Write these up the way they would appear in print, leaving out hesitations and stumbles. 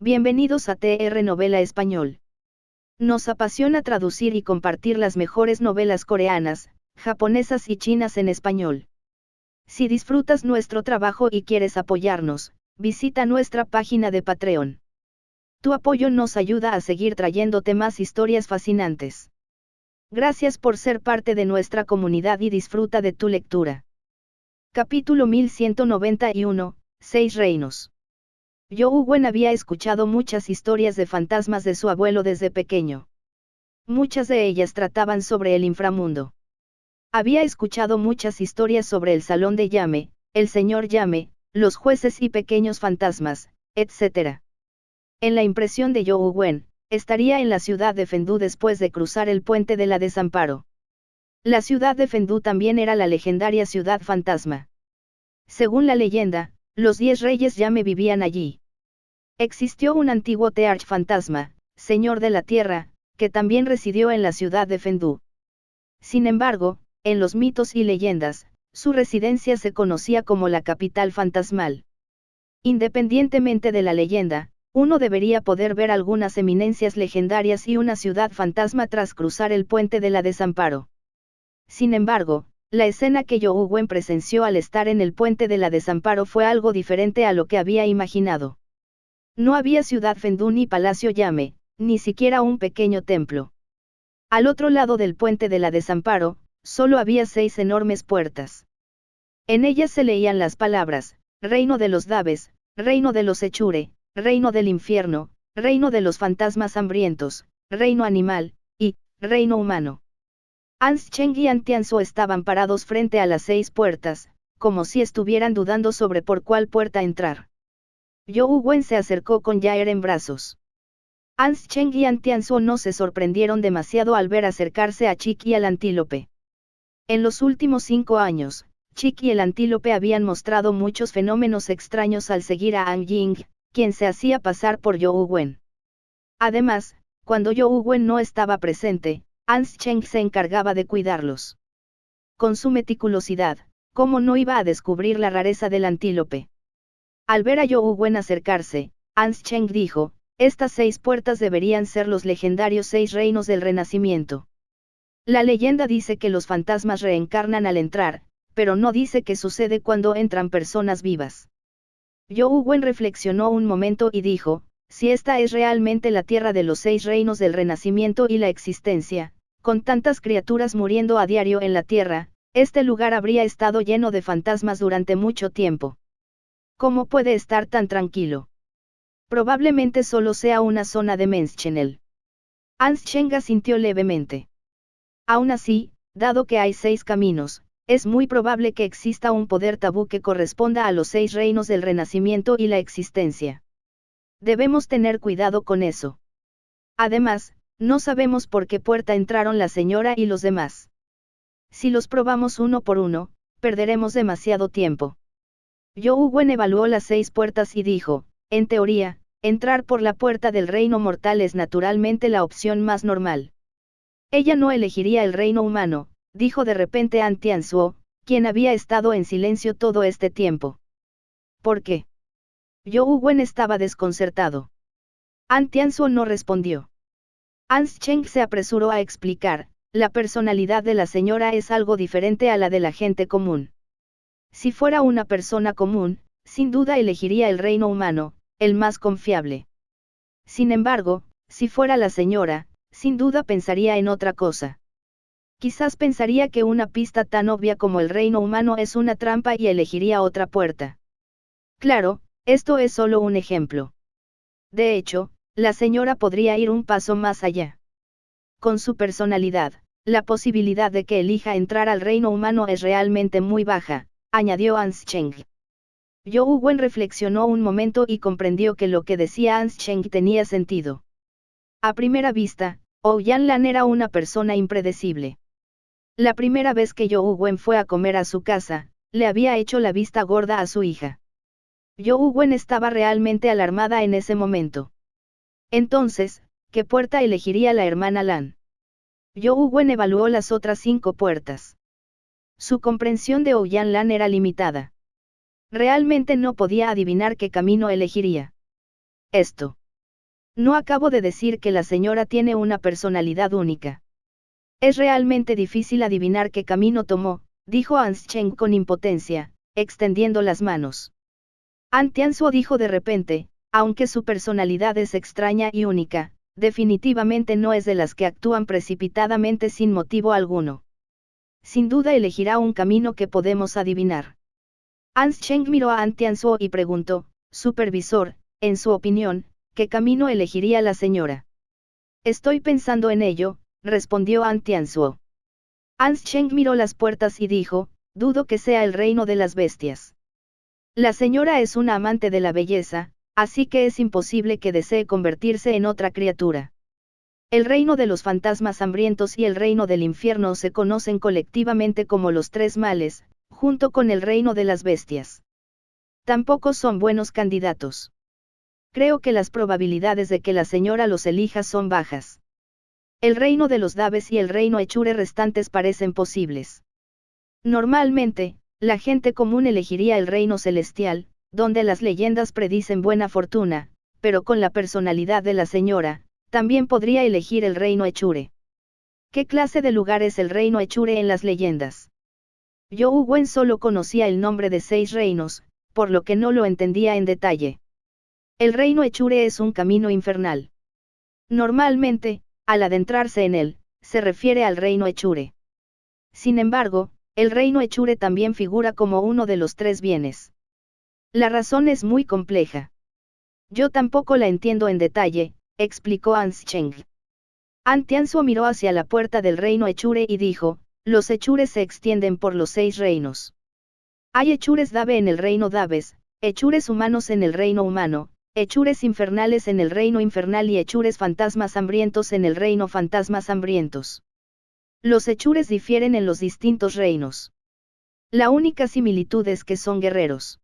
Bienvenidos a TR Novela Español. Nos apasiona traducir y compartir las mejores novelas coreanas, japonesas y chinas en español. Si disfrutas nuestro trabajo y quieres apoyarnos, visita nuestra página de Patreon. Tu apoyo nos ayuda a seguir trayéndote más historias fascinantes. Gracias por ser parte de nuestra comunidad y disfruta de tu lectura. Capítulo 1191, 6 reinos. Yo Wen había escuchado muchas historias de fantasmas de su abuelo desde pequeño. Muchas de ellas trataban sobre el inframundo. Había escuchado muchas historias sobre el salón de Yame, el señor Yame, los jueces y pequeños fantasmas, etc. En la impresión de Yo Wen, estaría en la ciudad de Fendu después de cruzar el puente de la Desamparo. La ciudad de Fendu también era la legendaria ciudad fantasma. Según la leyenda, los 10 reyes Yame vivían allí. Existió un antiguo Tearch fantasma, señor de la tierra, que también residió en la ciudad de Fendu. Sin embargo, en los mitos y leyendas, su residencia se conocía como la capital fantasmal. Independientemente de la leyenda, uno debería poder ver algunas eminencias legendarias y una ciudad fantasma tras cruzar el puente de la Desamparo. Sin embargo, la escena que Yo Wen presenció al estar en el puente de la Desamparo fue algo diferente a lo que había imaginado. No había ciudad Fendu ni palacio Yame, ni siquiera un pequeño templo. Al otro lado del puente de la Desamparo, solo había 6 enormes puertas. En ellas se leían las palabras, Reino de los Daves, Reino de los Echure, Reino del Infierno, Reino de los Fantasmas Hambrientos, Reino Animal, y Reino Humano. Ans Cheng y An Tianzuo estaban parados frente a las 6 puertas, como si estuvieran dudando sobre por cuál puerta entrar. Yo Wen se acercó con Yaer en brazos. Ans Cheng y An Tianzuo no se sorprendieron demasiado al ver acercarse a Chick y al antílope. En los últimos 5 años, Chick y el antílope habían mostrado muchos fenómenos extraños al seguir a An Ying, quien se hacía pasar por Yo Wen. Además, cuando Yo Wen no estaba presente, Ans Cheng se encargaba de cuidarlos. Con su meticulosidad, ¿cómo no iba a descubrir la rareza del antílope? Al ver a Yo Wen acercarse, Ans Cheng dijo, estas 6 puertas deberían ser los legendarios 6 reinos del Renacimiento. La leyenda dice que los fantasmas reencarnan al entrar, pero no dice qué sucede cuando entran personas vivas. Yo Wen reflexionó un momento y dijo, si esta es realmente la tierra de los 6 reinos del Renacimiento y la existencia, con tantas criaturas muriendo a diario en la tierra, este lugar habría estado lleno de fantasmas durante mucho tiempo. ¿Cómo puede estar tan tranquilo? Probablemente solo sea una zona de Menschenel. Ans Cheng asintió levemente. Aún así, dado que hay 6 caminos, es muy probable que exista un poder tabú que corresponda a los 6 reinos del Renacimiento y la existencia. Debemos tener cuidado con eso. Además, no sabemos por qué puerta entraron la señora y los demás. Si los probamos uno por uno, perderemos demasiado tiempo. Yo Wen evaluó las 6 puertas y dijo, en teoría, entrar por la puerta del reino mortal es naturalmente la opción más normal. Ella no elegiría el reino humano, dijo de repente An Tianzuo, quien había estado en silencio todo este tiempo. ¿Por qué? Yo Wen estaba desconcertado. An Tianzuo no respondió. Ans Cheng se apresuró a explicar, la personalidad de la señora es algo diferente a la de la gente común. Si fuera una persona común, sin duda elegiría el reino humano, el más confiable. Sin embargo, si fuera la señora, sin duda pensaría en otra cosa. Quizás pensaría que una pista tan obvia como el reino humano es una trampa y elegiría otra puerta. Claro, esto es solo un ejemplo. De hecho, la señora podría ir un paso más allá. Con su personalidad, la posibilidad de que elija entrar al reino humano es realmente muy baja, añadió Ans Cheng. Yo Wen reflexionó un momento y comprendió que lo que decía Ans Cheng tenía sentido. A primera vista, Ouyang Lan era una persona impredecible. La primera vez que Yo Wen fue a comer a su casa, le había hecho la vista gorda a su hija. Yo Wen estaba realmente alarmada en ese momento. Entonces, ¿qué puerta elegiría la hermana Lan? Yo Wen evaluó las otras 5 puertas. Su comprensión de Ouyang Lan era limitada. Realmente no podía adivinar qué camino elegiría. Esto. No acabo de decir que la señora tiene una personalidad única. Es realmente difícil adivinar qué camino tomó, dijo Ansheng con impotencia, extendiendo las manos. An Tianzuo dijo de repente, aunque su personalidad es extraña y única, definitivamente no es de las que actúan precipitadamente sin motivo alguno. Sin duda elegirá un camino que podemos adivinar. Ansheng miró a An Tianzuo y preguntó, supervisor, en su opinión, ¿qué camino elegiría la señora? Estoy pensando en ello, respondió An Tianzuo. Ansheng miró las puertas y dijo, dudo que sea el reino de las bestias. La señora es una amante de la belleza, así que es imposible que desee convertirse en otra criatura. El reino de los fantasmas hambrientos y el reino del infierno se conocen colectivamente como los tres males, junto con el reino de las bestias. Tampoco son buenos candidatos. Creo que las probabilidades de que la señora los elija son bajas. El reino de los Daves y el reino Echure restantes parecen posibles. Normalmente, la gente común elegiría el reino celestial, donde las leyendas predicen buena fortuna, pero con la personalidad de la señora, también podría elegir el reino Echure. ¿Qué clase de lugar es el reino Echure en las leyendas? Yo Wen solo conocía el nombre de 6 reinos, por lo que no lo entendía en detalle. El reino Echure es un camino infernal. Normalmente, al adentrarse en él, se refiere al reino Echure. Sin embargo, el reino Echure también figura como uno de los 3 bienes. La razón es muy compleja. Yo tampoco la entiendo en detalle, explicó Ansheng. An Tianzuo miró hacia la puerta del reino Echure y dijo, los Echures se extienden por los 6 reinos. Hay Echures Dave en el reino Daves, Echures humanos en el reino humano, Echures infernales en el reino infernal y Echures fantasmas hambrientos en el reino fantasmas hambrientos. Los Echures difieren en los distintos reinos. La única similitud es que son guerreros.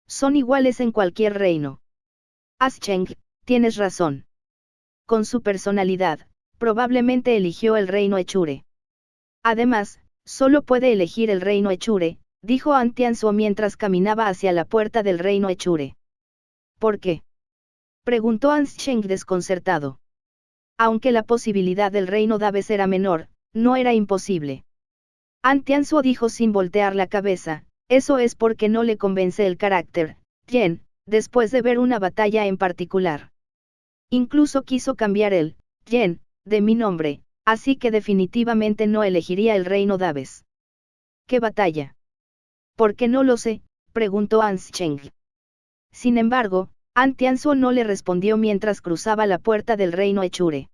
Son iguales en cualquier reino. Ansheng, tienes razón. Con su personalidad, probablemente eligió el reino Echure. Además, solo puede elegir el reino Echure, dijo An Tianzuo mientras caminaba hacia la puerta del reino Echure. ¿Por qué? Preguntó Ansheng desconcertado. Aunque la posibilidad del reino Daves era menor, no era imposible. An Tianzuo dijo sin voltear la cabeza, eso es porque no le convence el carácter, Yen, después de ver una batalla en particular. Incluso quiso cambiar el, Yen, de mi nombre, así que definitivamente no elegiría el reino Daves. ¿Qué batalla? ¿Por qué no lo sé?, preguntó Ansheng. Sin embargo, An Tianzuo no le respondió mientras cruzaba la puerta del reino Echure.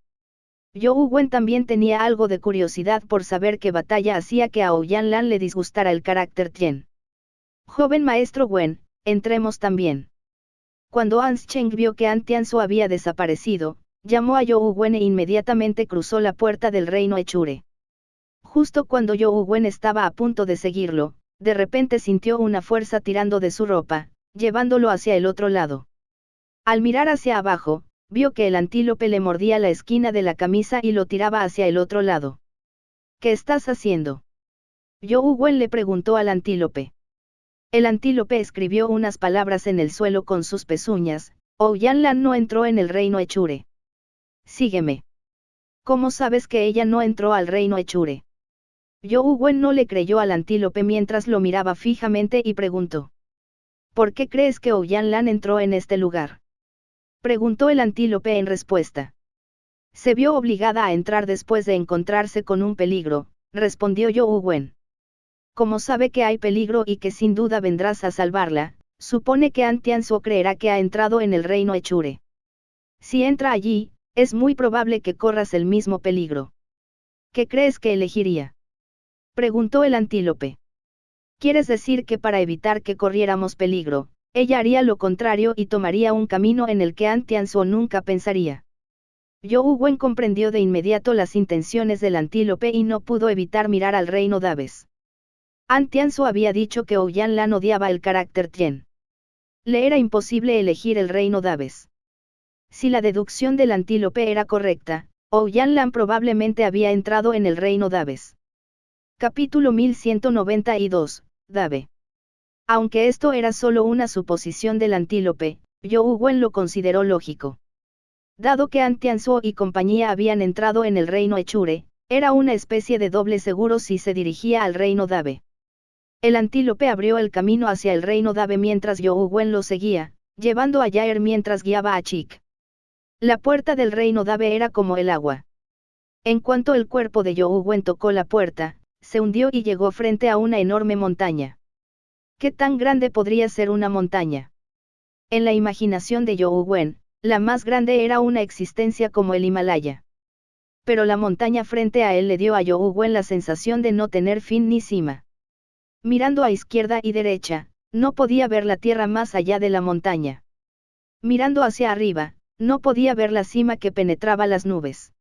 Yo Wen también tenía algo de curiosidad por saber qué batalla hacía que a Ouyang-lan le disgustara el carácter Tien. Joven maestro Wen, entremos también. Cuando Ansheng vio que An Tianzuo había desaparecido, llamó a Yo Wen e inmediatamente cruzó la puerta del reino Echure. Justo cuando Yo Wen estaba a punto de seguirlo, de repente sintió una fuerza tirando de su ropa, llevándolo hacia el otro lado. Al mirar hacia abajo, vio que el antílope le mordía la esquina de la camisa y lo tiraba hacia el otro lado. ¿Qué estás haciendo? Yo Wen le preguntó al antílope. El antílope escribió unas palabras en el suelo con sus pezuñas, Ouyang-lan no entró en el reino Echure. Sígueme. ¿Cómo sabes que ella no entró al reino Echure? Yo Wen no le creyó al antílope mientras lo miraba fijamente y preguntó. ¿Por qué crees que Ouyang-lan entró en este lugar? Preguntó el antílope en respuesta. Se vio obligada a entrar después de encontrarse con un peligro, respondió Yo Wen. Como sabe que hay peligro y que sin duda vendrás a salvarla, supone que An Tianzuo creerá que ha entrado en el reino Echure. Si entra allí, es muy probable que corras el mismo peligro. ¿Qué crees que elegiría? Preguntó el antílope. ¿Quieres decir que para evitar que corriéramos peligro, ella haría lo contrario y tomaría un camino en el que An Tianzuo nunca pensaría? Yo Wen comprendió de inmediato las intenciones del antílope y no pudo evitar mirar al reino Daves. An Tianzuo había dicho que Ouyang-lan odiaba el carácter Tien. Le era imposible elegir el reino Daves. Si la deducción del antílope era correcta, Ouyang-lan probablemente había entrado en el reino Daves. Capítulo 1192, Dave. Aunque esto era solo una suposición del antílope, Yo Wen lo consideró lógico. Dado que Antianzuo y compañía habían entrado en el reino Echure, era una especie de doble seguro si se dirigía al reino Dave. El antílope abrió el camino hacia el reino Dave mientras Youwen lo seguía, llevando a Yair mientras guiaba a Chick. La puerta del reino Dave era como el agua. En cuanto el cuerpo de Youwen tocó la puerta, se hundió y llegó frente a una enorme montaña. ¿Qué tan grande podría ser una montaña? En la imaginación de Youwen, la más grande era una existencia como el Himalaya. Pero la montaña frente a él le dio a Youwen la sensación de no tener fin ni cima. Mirando a izquierda y derecha, no podía ver la tierra más allá de la montaña. Mirando hacia arriba, no podía ver la cima que penetraba las nubes.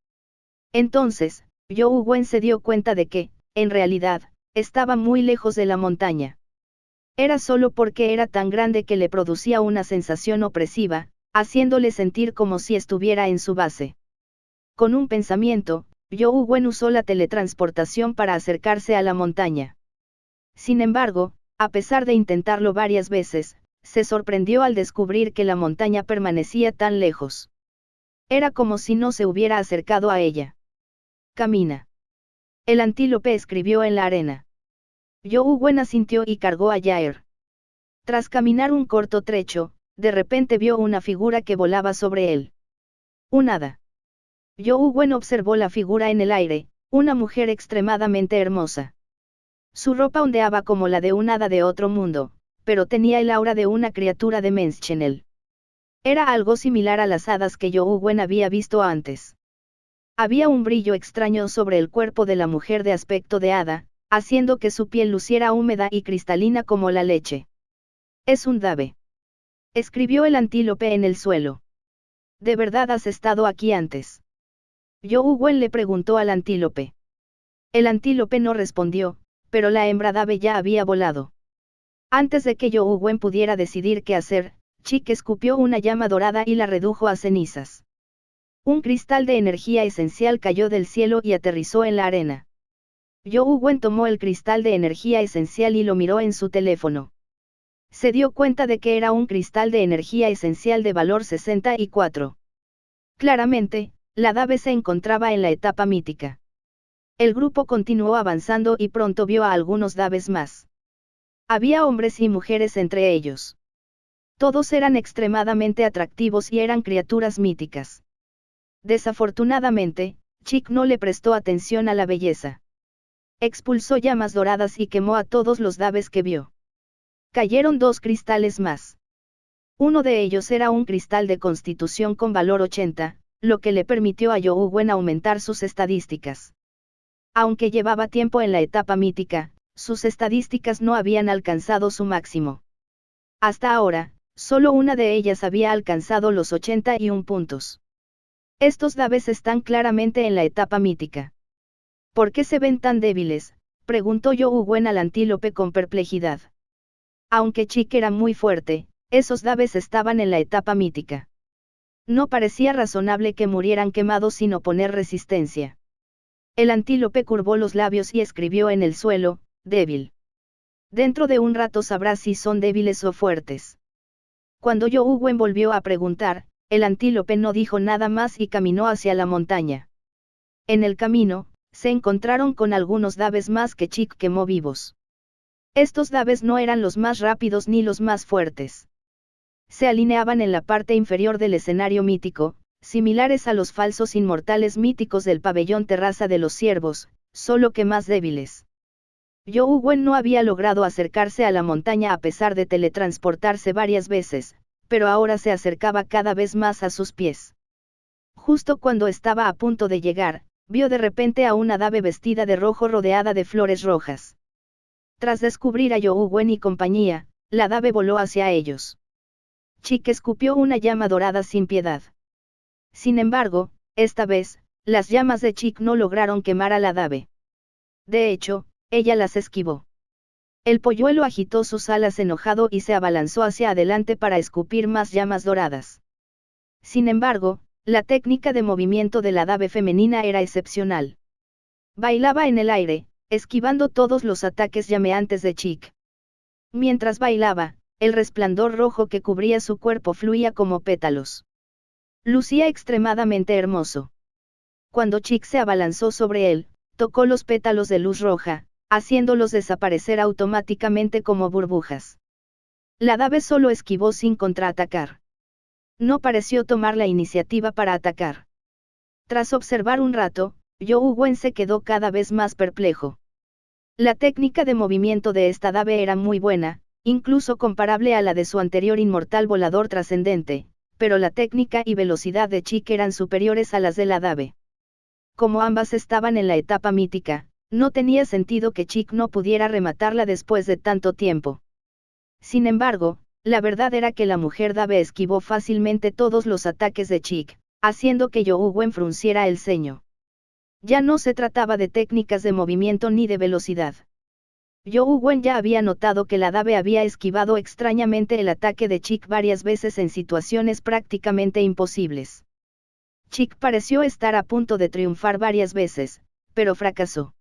Entonces, Youwen se dio cuenta de que, en realidad, estaba muy lejos de la montaña. Era solo porque era tan grande que le producía una sensación opresiva, haciéndole sentir como si estuviera en su base. Con un pensamiento, Youwen usó la teletransportación para acercarse a la montaña. Sin embargo, a pesar de intentarlo varias veces, se sorprendió al descubrir que la montaña permanecía tan lejos. Era como si no se hubiera acercado a ella. Camina. El antílope escribió en la arena. Youwen asintió y cargó a Yair. Tras caminar un corto trecho, de repente vio una figura que volaba sobre él. Un hada. Youwen observó la figura en el aire, una mujer extremadamente hermosa. Su ropa ondeaba como la de un hada de otro mundo, pero tenía el aura de una criatura de Menschenel. Era algo similar a las hadas que Youwen había visto antes. Había un brillo extraño sobre el cuerpo de la mujer de aspecto de hada, haciendo que su piel luciera húmeda y cristalina como la leche. Es un Dave. Escribió el antílope en el suelo. ¿De verdad has estado aquí antes? Youwen le preguntó al antílope. El antílope no respondió, pero la hembra Dave ya había volado. Antes de que Youwen pudiera decidir qué hacer, Chick escupió una llama dorada y la redujo a cenizas. Un cristal de energía esencial cayó del cielo y aterrizó en la arena. Youwen tomó el cristal de energía esencial y lo miró en su teléfono. Se dio cuenta de que era un cristal de energía esencial de valor 64. Claramente, la Dave se encontraba en la etapa mítica. El grupo continuó avanzando y pronto vio a algunos Daves más. Había hombres y mujeres entre ellos. Todos eran extremadamente atractivos y eran criaturas míticas. Desafortunadamente, Chick no le prestó atención a la belleza. Expulsó llamas doradas y quemó a todos los Daves que vio. Cayeron 2 cristales más. Uno de ellos era un cristal de constitución con valor 80, lo que le permitió a Youwen aumentar sus estadísticas. Aunque llevaba tiempo en la etapa mítica, sus estadísticas no habían alcanzado su máximo. Hasta ahora, solo una de ellas había alcanzado los 81 puntos. Estos Daves están claramente en la etapa mítica. ¿Por qué se ven tan débiles?, preguntó Youwen al antílope con perplejidad. Aunque Chick era muy fuerte, esos Daves estaban en la etapa mítica. No parecía razonable que murieran quemados sin oponer resistencia. El antílope curvó los labios y escribió en el suelo, débil. Dentro de un rato sabrás si son débiles o fuertes. Cuando Youwen volvió a preguntar, el antílope no dijo nada más y caminó hacia la montaña. En el camino, se encontraron con algunos Daves más que Chick quemó vivos. Estos Daves no eran los más rápidos ni los más fuertes. Se alineaban en la parte inferior del escenario mítico, similares a los falsos inmortales míticos del pabellón Terraza de los Ciervos, solo que más débiles. Youwen no había logrado acercarse a la montaña a pesar de teletransportarse varias veces, pero ahora se acercaba cada vez más a sus pies. Justo cuando estaba a punto de llegar, vio de repente a una Dave vestida de rojo rodeada de flores rojas. Tras descubrir a Youwen y compañía, la Dave voló hacia ellos. Chick escupió una llama dorada sin piedad. Sin embargo, esta vez, las llamas de Chick no lograron quemar a la Dave. De hecho, ella las esquivó. El polluelo agitó sus alas enojado y se abalanzó hacia adelante para escupir más llamas doradas. Sin embargo, la técnica de movimiento de la Dave femenina era excepcional. Bailaba en el aire, esquivando todos los ataques llameantes de Chick. Mientras bailaba, el resplandor rojo que cubría su cuerpo fluía como pétalos. Lucía extremadamente hermoso. Cuando Chick se abalanzó sobre él, tocó los pétalos de luz roja, haciéndolos desaparecer automáticamente como burbujas. La Dave solo esquivó sin contraatacar. No pareció tomar la iniciativa para atacar. Tras observar un rato, Yu Wen se quedó cada vez más perplejo. La técnica de movimiento de esta Dave era muy buena, incluso comparable a la de su anterior inmortal volador trascendente, pero la técnica y velocidad de Chick eran superiores a las de la Dave. Como ambas estaban en la etapa mítica, no tenía sentido que Chick no pudiera rematarla después de tanto tiempo. Sin embargo, la verdad era que la mujer Dave esquivó fácilmente todos los ataques de Chick, haciendo que Yu Wen frunciera el ceño. Ya no se trataba de técnicas de movimiento ni de velocidad. Yu Wen ya había notado que la Dave había esquivado extrañamente el ataque de Chick varias veces en situaciones prácticamente imposibles. Chick pareció estar a punto de triunfar varias veces, pero fracasó.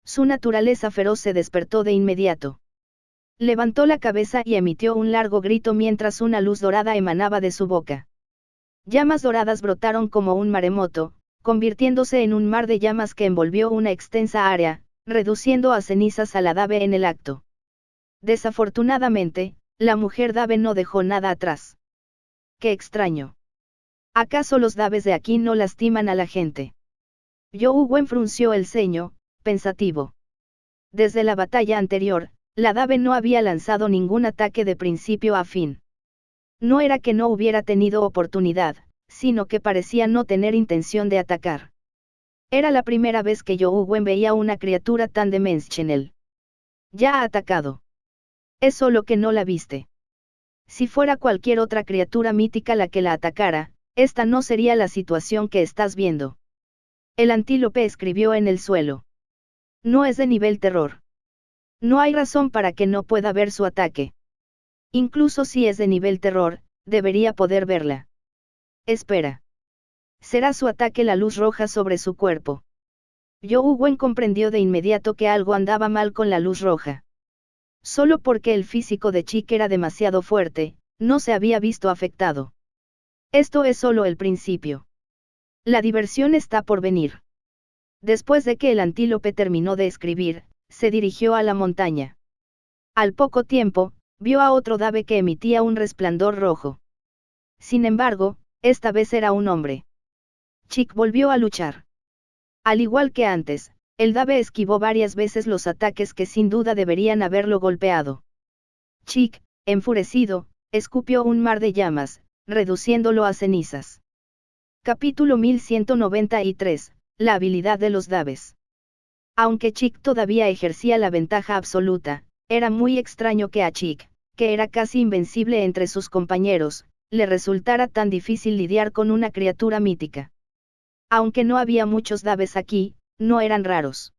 Su naturaleza feroz se despertó de inmediato. Levantó la cabeza y emitió un largo grito mientras una luz dorada emanaba de su boca. Llamas doradas brotaron como un maremoto, convirtiéndose en un mar de llamas que envolvió una extensa área, reduciendo a cenizas a la Dave en el acto. Desafortunadamente, la mujer Dave no dejó nada atrás. ¡Qué extraño! ¿Acaso los Daves de aquí no lastiman a la gente? Yu Wen frunció el ceño, pensativo. Desde la batalla anterior, la Dave no había lanzado ningún ataque de principio a fin. No era que no hubiera tenido oportunidad, sino que parecía no tener intención de atacar. Era la primera vez que Yu Wen veía una criatura tan dimensional. Ya ha atacado. Es solo que no la viste. Si fuera cualquier otra criatura mítica la que la atacara, esta no sería la situación que estás viendo. El antílope escribió en el suelo. No es de nivel terror. No hay razón para que no pueda ver su ataque. Incluso si es de nivel terror, debería poder verla. Espera. Será su ataque la luz roja sobre su cuerpo. Yu Wen comprendió de inmediato que algo andaba mal con la luz roja. Solo porque el físico de Chick era demasiado fuerte, no se había visto afectado. Esto es solo el principio. La diversión está por venir. Después de que el antílope terminó de escribir, se dirigió a la montaña. Al poco tiempo, vio a otro Dave que emitía un resplandor rojo. Sin embargo, esta vez era un hombre. Chick volvió a luchar. Al igual que antes, el Dave esquivó varias veces los ataques que sin duda deberían haberlo golpeado. Chick, enfurecido, escupió un mar de llamas, reduciéndolo a cenizas. Capítulo 1193, la habilidad de los Daves. Aunque Chick todavía ejercía la ventaja absoluta, era muy extraño que a Chick, que era casi invencible entre sus compañeros, le resultara tan difícil lidiar con una criatura mítica. Aunque no había muchos Daves aquí, no eran raros.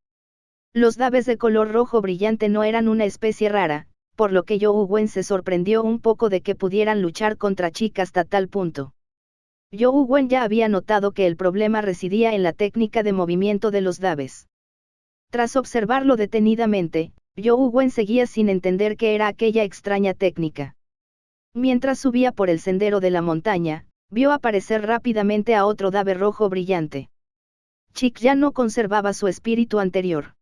Los Daves de color rojo brillante no eran una especie rara, por lo que Yu Wen se sorprendió un poco de que pudieran luchar contra Chick hasta tal punto. Yu Wen ya había notado que el problema residía en la técnica de movimiento de los Daves. Tras observarlo detenidamente, Yu Wen seguía sin entender qué era aquella extraña técnica. Mientras subía por el sendero de la montaña, vio aparecer rápidamente a otro Dave rojo brillante. Chick ya no conservaba su espíritu anterior.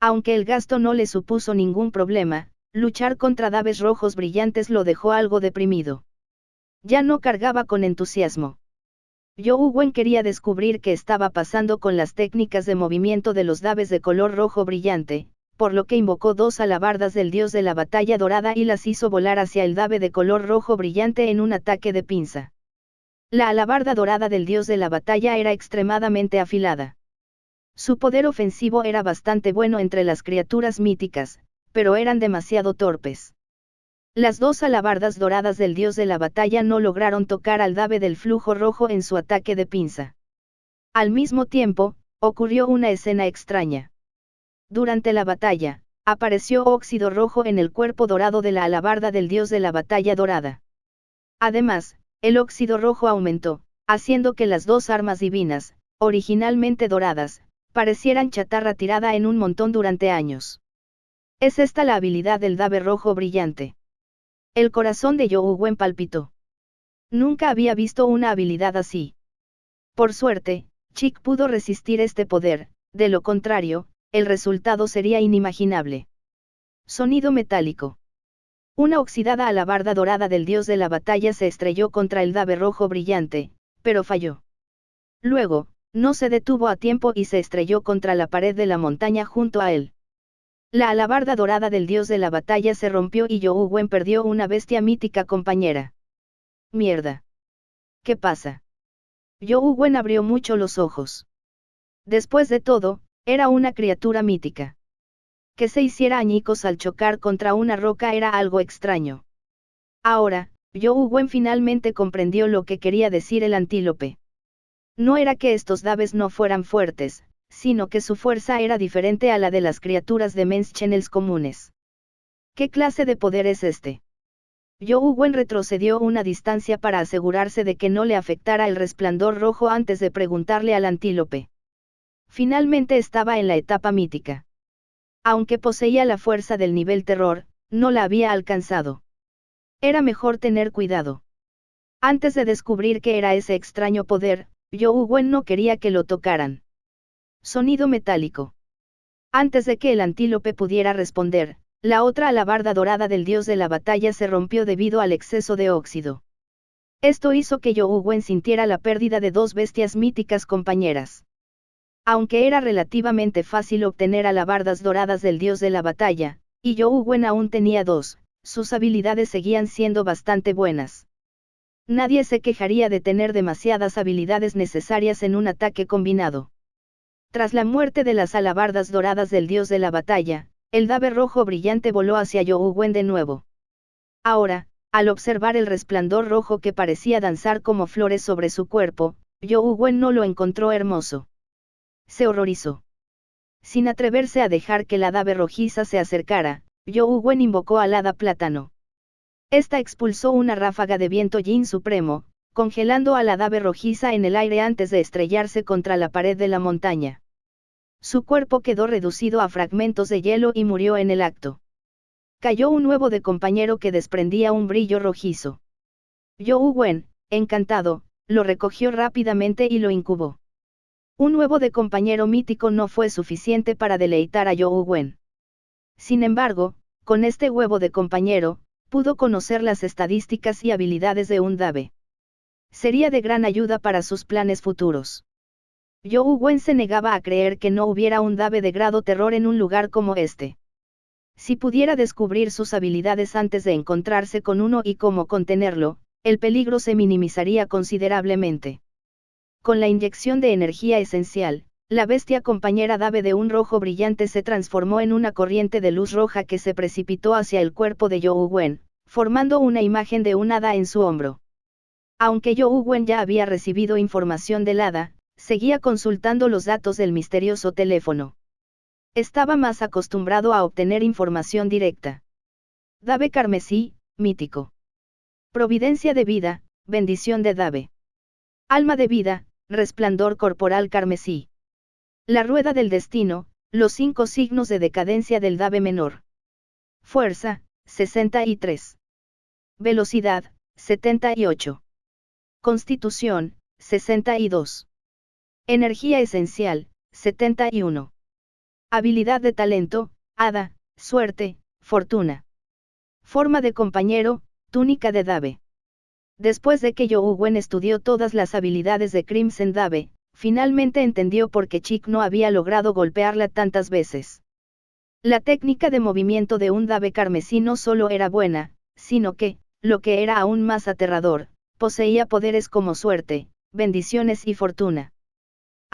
Aunque el gasto no le supuso ningún problema, luchar contra Daves rojos brillantes lo dejó algo deprimido. Ya no cargaba con entusiasmo. Yu Wen quería descubrir qué estaba pasando con las técnicas de movimiento de los Daves de color rojo brillante, por lo que invocó dos alabardas del dios de la batalla dorada y las hizo volar hacia el Dave de color rojo brillante en un ataque de pinza. La alabarda dorada del dios de la batalla era extremadamente afilada. Su poder ofensivo era bastante bueno entre las criaturas míticas, pero eran demasiado torpes. Las dos alabardas doradas del dios de la batalla no lograron tocar al Dave del flujo rojo en su ataque de pinza. Al mismo tiempo, ocurrió una escena extraña. Durante la batalla, apareció óxido rojo en el cuerpo dorado de la alabarda del dios de la batalla dorada. Además, el óxido rojo aumentó, haciendo que las dos armas divinas, originalmente doradas, parecieran chatarra tirada en un montón durante años. ¿Es esta la habilidad del Dave rojo brillante? El corazón de Yu Wen palpitó. Nunca había visto una habilidad así. Por suerte, Chick pudo resistir este poder, de lo contrario, el resultado sería inimaginable. Sonido metálico. Una oxidada alabarda dorada del dios de la batalla se estrelló contra el dave rojo brillante, pero falló. Luego, no se detuvo a tiempo y se estrelló contra la pared de la montaña junto a él. La alabarda dorada del dios de la batalla se rompió y Yu Wen perdió una bestia mítica compañera. Mierda. ¿Qué pasa? Yu Wen abrió mucho los ojos. Después de todo, era una criatura mítica. Que se hiciera añicos al chocar contra una roca era algo extraño. Ahora, Yu Wen finalmente comprendió lo que quería decir el antílope. No era que estos daves no fueran fuertes, sino que su fuerza era diferente a la de las criaturas de Menschenels comunes. ¿Qué clase de poder es este? Yu Wen retrocedió una distancia para asegurarse de que no le afectara el resplandor rojo antes de preguntarle al antílope. Finalmente estaba en la etapa mítica. Aunque poseía la fuerza del nivel terror, no la había alcanzado. Era mejor tener cuidado. Antes de descubrir qué era ese extraño poder, Yu Wen no quería que lo tocaran. Sonido metálico. Antes de que el antílope pudiera responder, la otra alabarda dorada del dios de la batalla se rompió debido al exceso de óxido. Esto hizo que Yu Wen sintiera la pérdida de dos bestias míticas compañeras. Aunque era relativamente fácil obtener alabardas doradas del dios de la batalla, y Yu Wen aún tenía dos, sus habilidades seguían siendo bastante buenas. Nadie se quejaría de tener demasiadas habilidades necesarias en un ataque combinado. Tras la muerte de las alabardas doradas del dios de la batalla, el dave rojo brillante voló hacia Yu Wen de nuevo. Ahora, al observar el resplandor rojo que parecía danzar como flores sobre su cuerpo, Yu Wen no lo encontró hermoso. Se horrorizó. Sin atreverse a dejar que la dave rojiza se acercara, Yu Wen invocó al hada plátano. Esta expulsó una ráfaga de viento yin supremo, congelando a la dave rojiza en el aire antes de estrellarse contra la pared de la montaña. Su cuerpo quedó reducido a fragmentos de hielo y murió en el acto. Cayó un huevo de compañero que desprendía un brillo rojizo. Yu Wen, encantado, lo recogió rápidamente y lo incubó. Un huevo de compañero mítico no fue suficiente para deleitar a Yu Wen. Sin embargo, con este huevo de compañero, pudo conocer las estadísticas y habilidades de un dave. Sería de gran ayuda para sus planes futuros. Yu Wen se negaba a creer que no hubiera un dave de grado terror en un lugar como este. Si pudiera descubrir sus habilidades antes de encontrarse con uno y cómo contenerlo, el peligro se minimizaría considerablemente. Con la inyección de energía esencial, la bestia compañera dave de un rojo brillante se transformó en una corriente de luz roja que se precipitó hacia el cuerpo de Yu Wen, formando una imagen de un hada en su hombro. Aunque Yu Wen ya había recibido información del hada, seguía consultando los datos del misterioso teléfono. Estaba más acostumbrado a obtener información directa. Dave carmesí, mítico. Providencia de vida, bendición de Dave. Alma de vida, resplandor corporal carmesí. La rueda del destino, los 5 signos de decadencia del dave menor. Fuerza, 63. Velocidad, 78. Constitución, 62. Energía esencial, 71. Habilidad de talento, hada, suerte, fortuna. Forma de compañero, túnica de Dave. Después de que Yu Wen estudió todas las habilidades de Crimson Dave, finalmente entendió por qué Chick no había logrado golpearla tantas veces. La técnica de movimiento de un dave carmesí no solo era buena, sino que, lo que era aún más aterrador, poseía poderes como suerte, bendiciones y fortuna.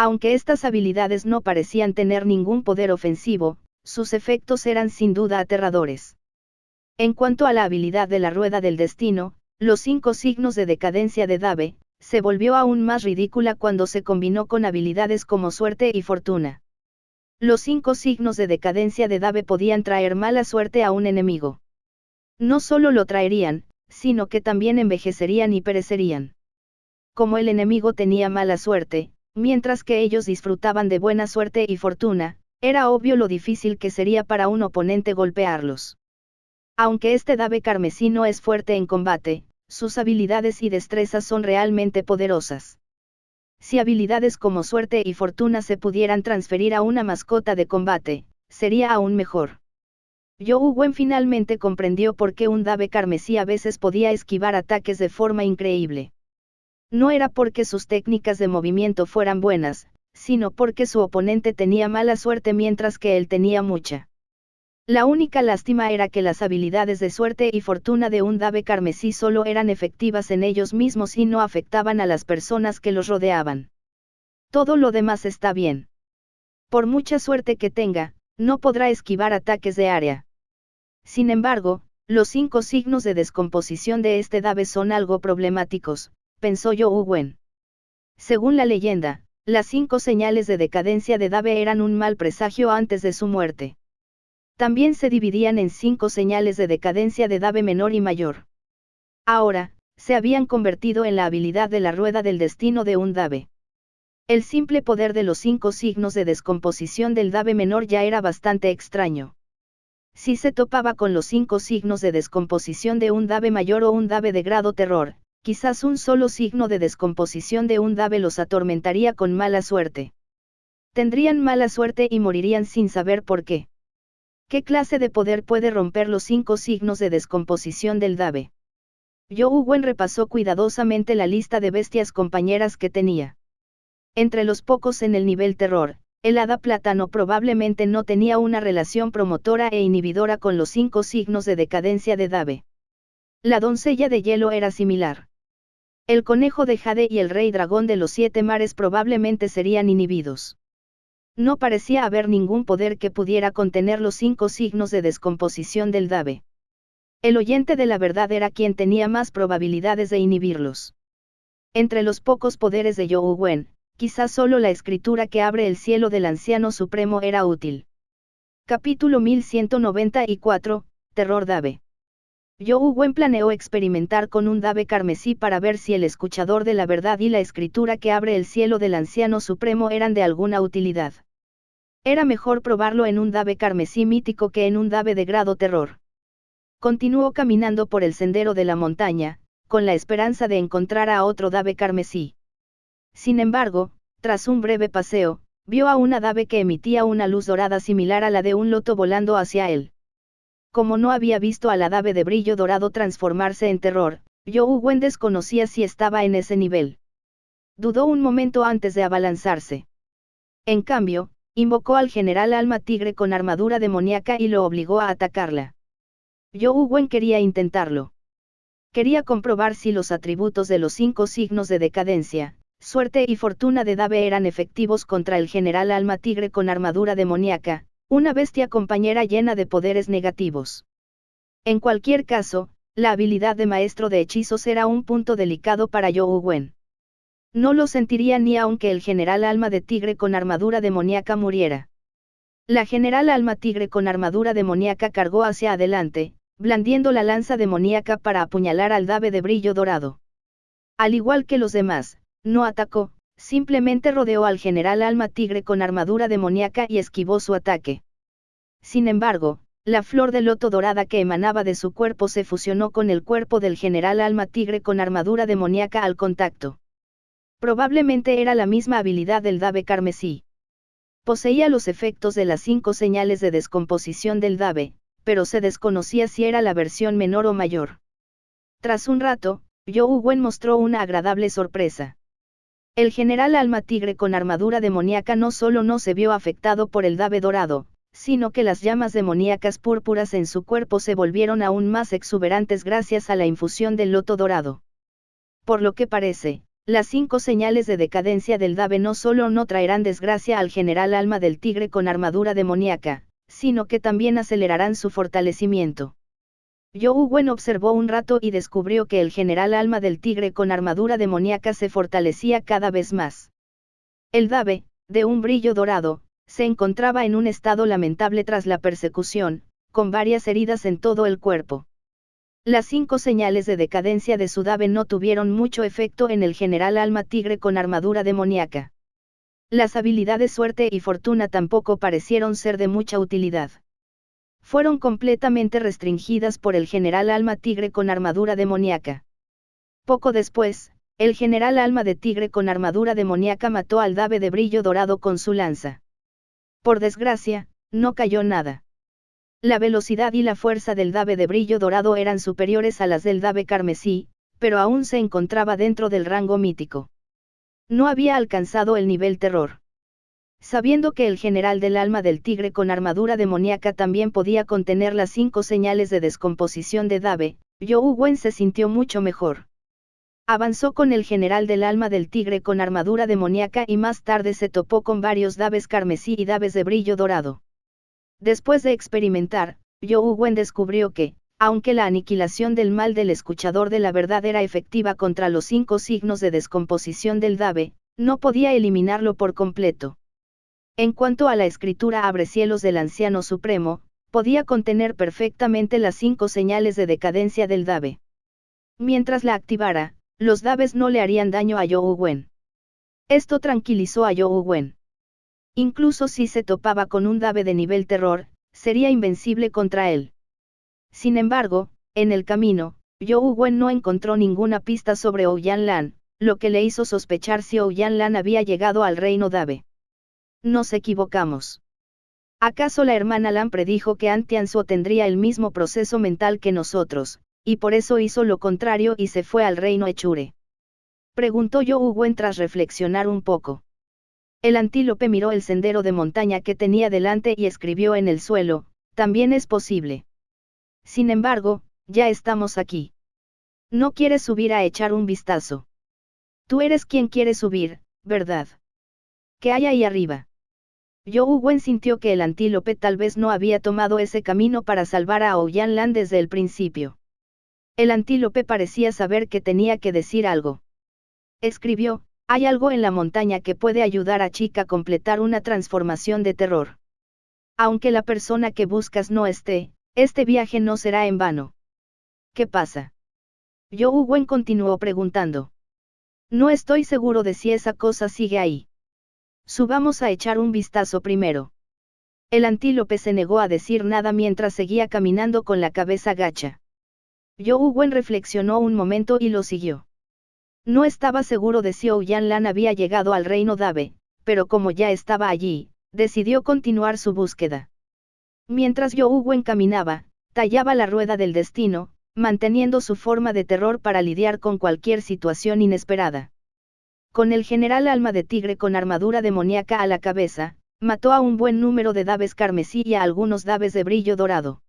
Aunque estas habilidades no parecían tener ningún poder ofensivo, sus efectos eran sin duda aterradores. En cuanto a la habilidad de la rueda del destino, los 5 signos de decadencia de Dave, se volvió aún más ridícula cuando se combinó con habilidades como suerte y fortuna. Los 5 signos de decadencia de Dave podían traer mala suerte a un enemigo. No solo lo traerían, sino que también envejecerían y perecerían. Como el enemigo tenía mala suerte, mientras que ellos disfrutaban de buena suerte y fortuna, era obvio lo difícil que sería para un oponente golpearlos. Aunque este dave carmesí no es fuerte en combate, sus habilidades y destrezas son realmente poderosas. Si habilidades como suerte y fortuna se pudieran transferir a una mascota de combate, sería aún mejor. Young Wen finalmente comprendió por qué un Dave carmesí a veces podía esquivar ataques de forma increíble. No era porque sus técnicas de movimiento fueran buenas, sino porque su oponente tenía mala suerte mientras que él tenía mucha. La única lástima era que las habilidades de suerte y fortuna de un Dave carmesí solo eran efectivas en ellos mismos y no afectaban a las personas que los rodeaban. Todo lo demás está bien. Por mucha suerte que tenga, no podrá esquivar ataques de área. Sin embargo, los 5 signos de descomposición de este Dave son algo problemáticos, pensó Young Wen. Según la leyenda, las 5 señales de decadencia de Dave eran un mal presagio antes de su muerte. También se dividían en 5 señales de decadencia de Dave menor y mayor. Ahora, se habían convertido en la habilidad de la rueda del destino de un Dave. El simple poder de los 5 signos de descomposición del Dave menor ya era bastante extraño. Si se topaba con los 5 signos de descomposición de un Dave mayor o un Dave de grado terror, quizás un solo signo de descomposición de un Dave los atormentaría con mala suerte. Tendrían mala suerte y morirían sin saber por qué. ¿Qué clase de poder puede romper los 5 signos de descomposición del Dave? Young Wen repasó cuidadosamente la lista de bestias compañeras que tenía. Entre los pocos en el nivel terror, el hada plátano probablemente no tenía una relación promotora e inhibidora con los 5 signos de decadencia de Dave. La doncella de hielo era similar. El conejo de jade y el rey dragón de los 7 mares probablemente serían inhibidos. No parecía haber ningún poder que pudiera contener los 5 signos de descomposición del Dave. El oyente de la verdad era quien tenía más probabilidades de inhibirlos. Entre los pocos poderes de Young Wen, quizás solo la escritura que abre el cielo del anciano supremo era útil. Capítulo 1194, Terror Dave. Young Wen planeó experimentar con un Dave carmesí para ver si el escuchador de la verdad y la escritura que abre el cielo del anciano supremo eran de alguna utilidad. Era mejor probarlo en un Dave carmesí mítico que en un Dave de grado terror. Continuó caminando por el sendero de la montaña, con la esperanza de encontrar a otro Dave carmesí. Sin embargo, tras un breve paseo, vio a una Dave que emitía una luz dorada similar a la de un loto volando hacia él. Como no había visto a la Dave de brillo dorado transformarse en terror, Young Wen desconocía si estaba en ese nivel. Dudó un momento antes de abalanzarse. En cambio, invocó al general Alma Tigre con armadura demoníaca y lo obligó a atacarla. Young Wen quería intentarlo. Quería comprobar si los atributos de los 5 signos de decadencia, suerte y fortuna de Dave eran efectivos contra el general Alma Tigre con armadura demoníaca, una bestia compañera llena de poderes negativos. En cualquier caso, la habilidad de maestro de hechizos era un punto delicado para Young Wen. No lo sentiría ni aunque el general Alma de Tigre con armadura demoníaca muriera. La general Alma Tigre con armadura demoníaca cargó hacia adelante, blandiendo la lanza demoníaca para apuñalar al Dave de brillo dorado. Al igual que los demás, no atacó, simplemente rodeó al general Alma Tigre con armadura demoníaca y esquivó su ataque. Sin embargo, la flor de loto dorada que emanaba de su cuerpo se fusionó con el cuerpo del general Alma Tigre con armadura demoníaca al contacto. Probablemente era la misma habilidad del Dave carmesí. Poseía los efectos de las 5 señales de descomposición del Dave, pero se desconocía si era la versión menor o mayor. Tras un rato, Young Wen mostró una agradable sorpresa. El general Alma Tigre con armadura demoníaca no solo no se vio afectado por el Dave dorado, sino que las llamas demoníacas púrpuras en su cuerpo se volvieron aún más exuberantes gracias a la infusión del loto dorado. Por lo que parece, las 5 señales de decadencia del Dave no solo no traerán desgracia al general Alma del Tigre con armadura demoníaca, sino que también acelerarán su fortalecimiento. Young Wen observó un rato y descubrió que el general Alma del Tigre con armadura demoníaca se fortalecía cada vez más. El Dave, de un brillo dorado, se encontraba en un estado lamentable tras la persecución, con varias heridas en todo el cuerpo. Las 5 señales de decadencia de su Dave no tuvieron mucho efecto en el general Alma Tigre con armadura demoníaca. Las habilidades suerte y fortuna tampoco parecieron ser de mucha utilidad. Fueron completamente restringidas por el general Alma Tigre con armadura demoníaca. Poco después, el general Alma de Tigre con armadura demoníaca mató al Dave de brillo dorado con su lanza. Por desgracia, no cayó nada. La velocidad y la fuerza del Dave de brillo dorado eran superiores a las del Dave carmesí, pero aún se encontraba dentro del rango mítico. No había alcanzado el nivel terror. Sabiendo que el general del Alma del Tigre con armadura demoníaca también podía contener las 5 señales de descomposición de Dave, You Wen se sintió mucho mejor. Avanzó con el general del Alma del Tigre con armadura demoníaca y más tarde se topó con varios Daves carmesí y Daves de brillo dorado. Después de experimentar, You Wen descubrió que, aunque la aniquilación del mal del escuchador de la verdad era efectiva contra los 5 signos de descomposición del Dave, no podía eliminarlo por completo. En cuanto a la escritura abrecielos del Anciano Supremo, podía contener perfectamente las 5 señales de decadencia del Dave. Mientras la activara, los Daves no le harían daño a You Wen. Esto tranquilizó a You Wen. Incluso si se topaba con un Dave de nivel terror, sería invencible contra él. Sin embargo, en el camino, You Wen no encontró ninguna pista sobre Ouyang Lan, lo que le hizo sospechar si Ouyang Lan había llegado al reino Dave. Nos equivocamos. ¿Acaso la hermana Lan predijo que Antianzo tendría el mismo proceso mental que nosotros, y por eso hizo lo contrario y se fue al reino Echure? Preguntó You Wen tras reflexionar un poco. El antílope miró el sendero de montaña que tenía delante y escribió en el suelo, también es posible. Sin embargo, ya estamos aquí. ¿No quieres subir a echar un vistazo? Tú eres quien quiere subir, ¿verdad? ¿Qué hay ahí arriba? You Wen sintió que el antílope tal vez no había tomado ese camino para salvar a Ouyang Lan desde el principio. El antílope parecía saber que tenía que decir algo. Escribió, hay algo en la montaña que puede ayudar a Chica a completar una transformación de terror. Aunque la persona que buscas no esté, este viaje no será en vano. ¿Qué pasa? You Wen continuó preguntando. No estoy seguro de si esa cosa sigue ahí. Subamos a echar un vistazo primero. El antílope se negó a decir nada mientras seguía caminando con la cabeza gacha. You Wen reflexionó un momento y lo siguió. No estaba seguro de si Ouyang Lan había llegado al reino Dave, pero como ya estaba allí, decidió continuar su búsqueda. Mientras You Wen caminaba, tallaba la rueda del destino, manteniendo su forma de terror para lidiar con cualquier situación inesperada. Con el general Alma de Tigre con armadura demoníaca a la cabeza, mató a un buen número de Daves carmesí y a algunos Daves de brillo dorado.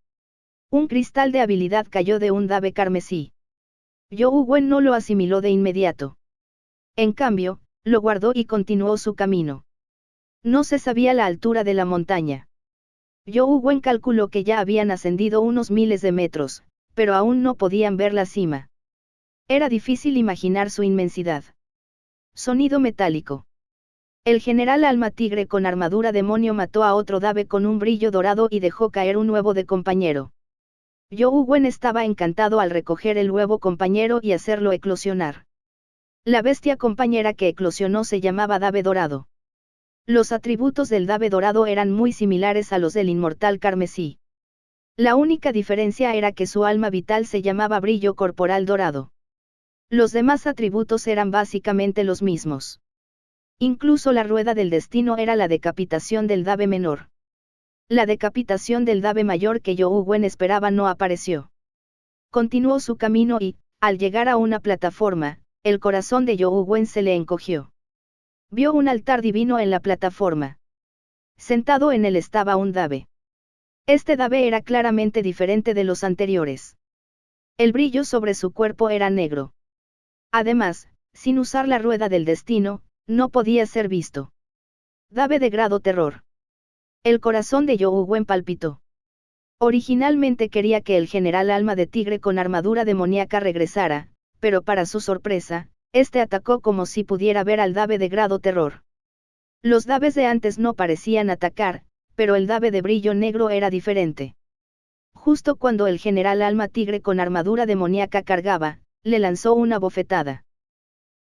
Un cristal de habilidad cayó de un Dave carmesí. You Wen no lo asimiló de inmediato. En cambio, lo guardó y continuó su camino. No se sabía la altura de la montaña. You Wen calculó que ya habían ascendido unos miles de metros, pero aún no podían ver la cima. Era difícil imaginar su inmensidad. Sonido metálico. El general Alma Tigre con armadura demonio mató a otro Dave con un brillo dorado y dejó caer un huevo de compañero. You Wen estaba encantado al recoger el huevo compañero y hacerlo eclosionar. La bestia compañera que eclosionó se llamaba Dave dorado. Los atributos del Dave dorado eran muy similares a los del inmortal carmesí. La única diferencia era que su alma vital se llamaba brillo corporal dorado. Los demás atributos eran básicamente los mismos. Incluso la rueda del destino era la decapitación del Dave menor. La decapitación del Dave mayor que You Wen esperaba no apareció. Continuó su camino y, al llegar a una plataforma, el corazón de You Wen se le encogió. Vio un altar divino en la plataforma. Sentado en él estaba un Dave. Este Dave era claramente diferente de los anteriores. El brillo sobre su cuerpo era negro. Además, sin usar la rueda del destino, no podía ser visto. Dave de grado terror. El corazón de You Wen palpitó. Originalmente quería que el general Alma de Tigre con armadura demoníaca regresara, pero para su sorpresa, este atacó como si pudiera ver al Dave de grado terror. Los Daves de antes no parecían atacar, pero el Dave de brillo negro era diferente. Justo cuando el general Alma Tigre con armadura demoníaca cargaba, le lanzó una bofetada.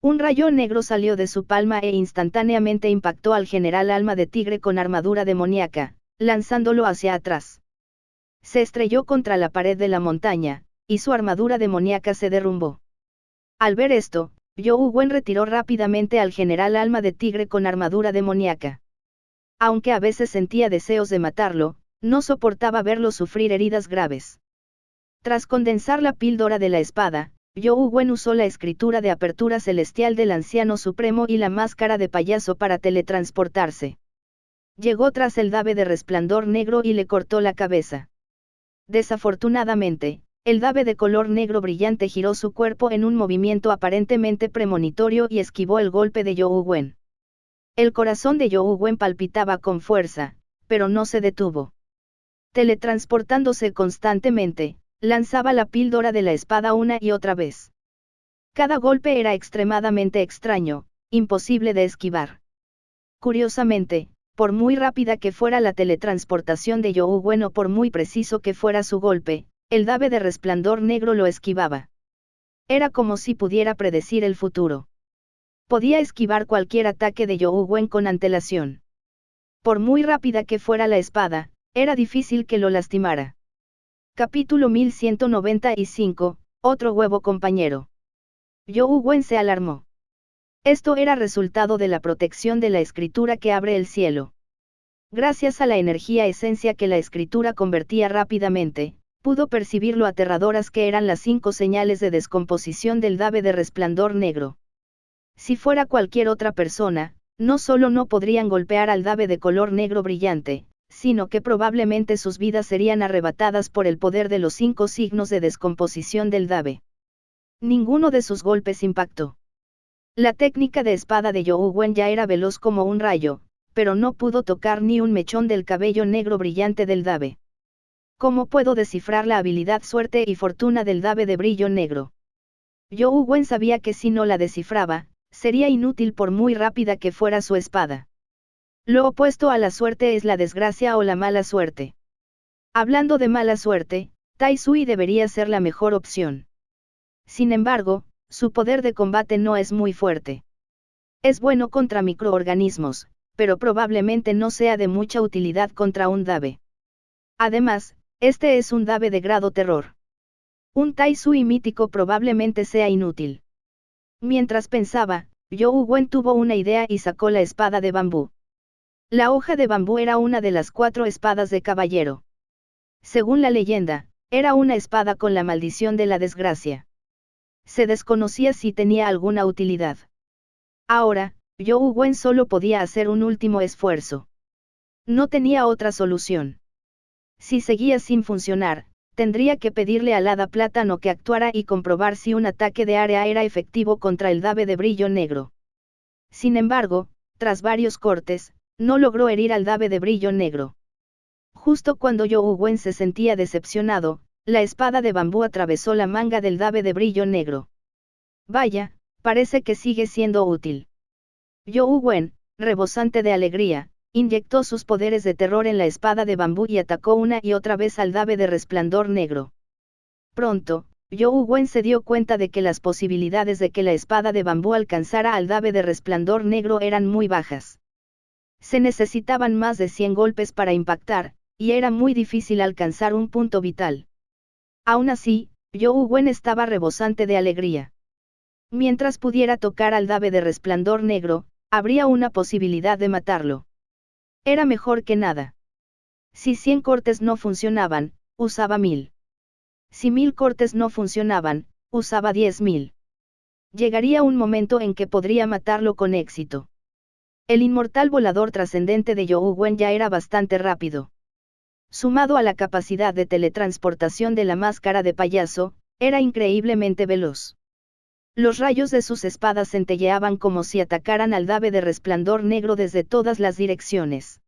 Un rayo negro salió de su palma e instantáneamente impactó al general Alma de Tigre con armadura demoníaca, lanzándolo hacia atrás. Se estrelló contra la pared de la montaña, y su armadura demoníaca se derrumbó. Al ver esto, You Wen retiró rápidamente al general Alma de Tigre con armadura demoníaca. Aunque a veces sentía deseos de matarlo, no soportaba verlo sufrir heridas graves. Tras condensar la píldora de la espada, You Wen usó la escritura de apertura celestial del Anciano Supremo y la máscara de payaso para teletransportarse. Llegó tras el Dave de resplandor negro y le cortó la cabeza. Desafortunadamente, el Dave de color negro brillante giró su cuerpo en un movimiento aparentemente premonitorio y esquivó el golpe de You Wen. El corazón de You Wen palpitaba con fuerza, pero no se detuvo. Teletransportándose constantemente, lanzaba la píldora de la espada una y otra vez. Cada golpe era extremadamente extraño, imposible de esquivar. Curiosamente, por muy rápida que fuera la teletransportación de You Wen o por muy preciso que fuera su golpe, el Dave de resplandor negro lo esquivaba. Era como si pudiera predecir el futuro. Podía esquivar cualquier ataque de You Wen con antelación. Por muy rápida que fuera la espada, era difícil que lo lastimara. Capítulo 1195, otro huevo compañero. You Wen se alarmó. Esto era resultado de la protección de la escritura que abre el cielo. Gracias a la energía esencia que la escritura convertía rápidamente, pudo percibir lo aterradoras que eran las 5 señales de descomposición del Dave de resplandor negro. Si fuera cualquier otra persona, no solo no podrían golpear al Dave de color negro brillante, sino que probablemente sus vidas serían arrebatadas por el poder de los 5 signos de descomposición del Dave. Ninguno de sus golpes impactó. La técnica de espada de You Wen ya era veloz como un rayo, pero no pudo tocar ni un mechón del cabello negro brillante del Dave. ¿Cómo puedo descifrar la habilidad suerte y fortuna del Dave de brillo negro? You Wen sabía que si no la descifraba, sería inútil por muy rápida que fuera su espada. Lo opuesto a la suerte es la desgracia o la mala suerte. Hablando de mala suerte, Tai Sui debería ser la mejor opción. Sin embargo, su poder de combate no es muy fuerte. Es bueno contra microorganismos, pero probablemente no sea de mucha utilidad contra un Dave. Además, este es un Dave de grado terror. Un Tai Sui mítico probablemente sea inútil. Mientras pensaba, You Wen tuvo una idea y sacó la espada de bambú. La hoja de bambú era una de las 4 espadas de caballero. Según la leyenda, era una espada con la maldición de la desgracia. Se desconocía si tenía alguna utilidad. Ahora, You Wen solo podía hacer un último esfuerzo. No tenía otra solución. Si seguía sin funcionar, tendría que pedirle al hada plátano que actuara y comprobar si un ataque de área era efectivo contra el Dave de brillo negro. Sin embargo, tras varios cortes, no logró herir al Dave de brillo negro. Justo cuando You Wen se sentía decepcionado, la espada de bambú atravesó la manga del Dave de brillo negro. Vaya, parece que sigue siendo útil. You Wen, rebosante de alegría, inyectó sus poderes de terror en la espada de bambú y atacó una y otra vez al Dave de resplandor negro. Pronto, You Wen se dio cuenta de que las posibilidades de que la espada de bambú alcanzara al Dave de resplandor negro eran muy bajas. Se necesitaban más de 100 golpes para impactar, y era muy difícil alcanzar un punto vital. Aún así, You Wen estaba rebosante de alegría. Mientras pudiera tocar al Dave de resplandor negro, habría una posibilidad de matarlo. Era mejor que nada. Si 100 cortes no funcionaban, usaba 1000. Si 1000 cortes no funcionaban, usaba 10.000. Llegaría un momento en que podría matarlo con éxito. El inmortal volador trascendente de You Wen ya era bastante rápido. Sumado a la capacidad de teletransportación de la máscara de payaso, era increíblemente veloz. Los rayos de sus espadas centelleaban como si atacaran al Dave de resplandor negro desde todas las direcciones.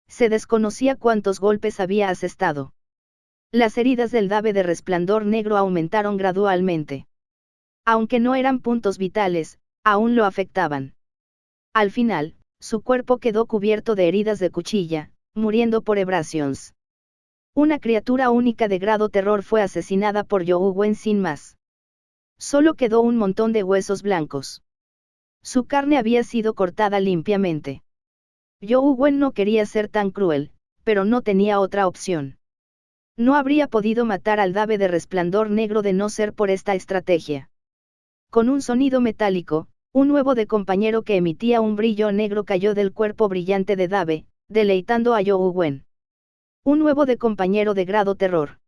Se desconocía cuántos golpes había asestado. Las heridas del Dave de resplandor negro aumentaron gradualmente. Aunque no eran puntos vitales, aún lo afectaban. Al final, su cuerpo quedó cubierto de heridas de cuchilla, muriendo por abrasions. Una criatura única de grado terror fue asesinada por You Wen sin más. Solo quedó un montón de huesos blancos. Su carne había sido cortada limpiamente. You Wen no quería ser tan cruel, pero no tenía otra opción. No habría podido matar al Dave de resplandor negro de no ser por esta estrategia. Con un sonido metálico, un huevo de compañero que emitía un brillo negro cayó del cuerpo brillante de Dave, deleitando a Youwen. Wen. Un huevo de compañero de grado terror.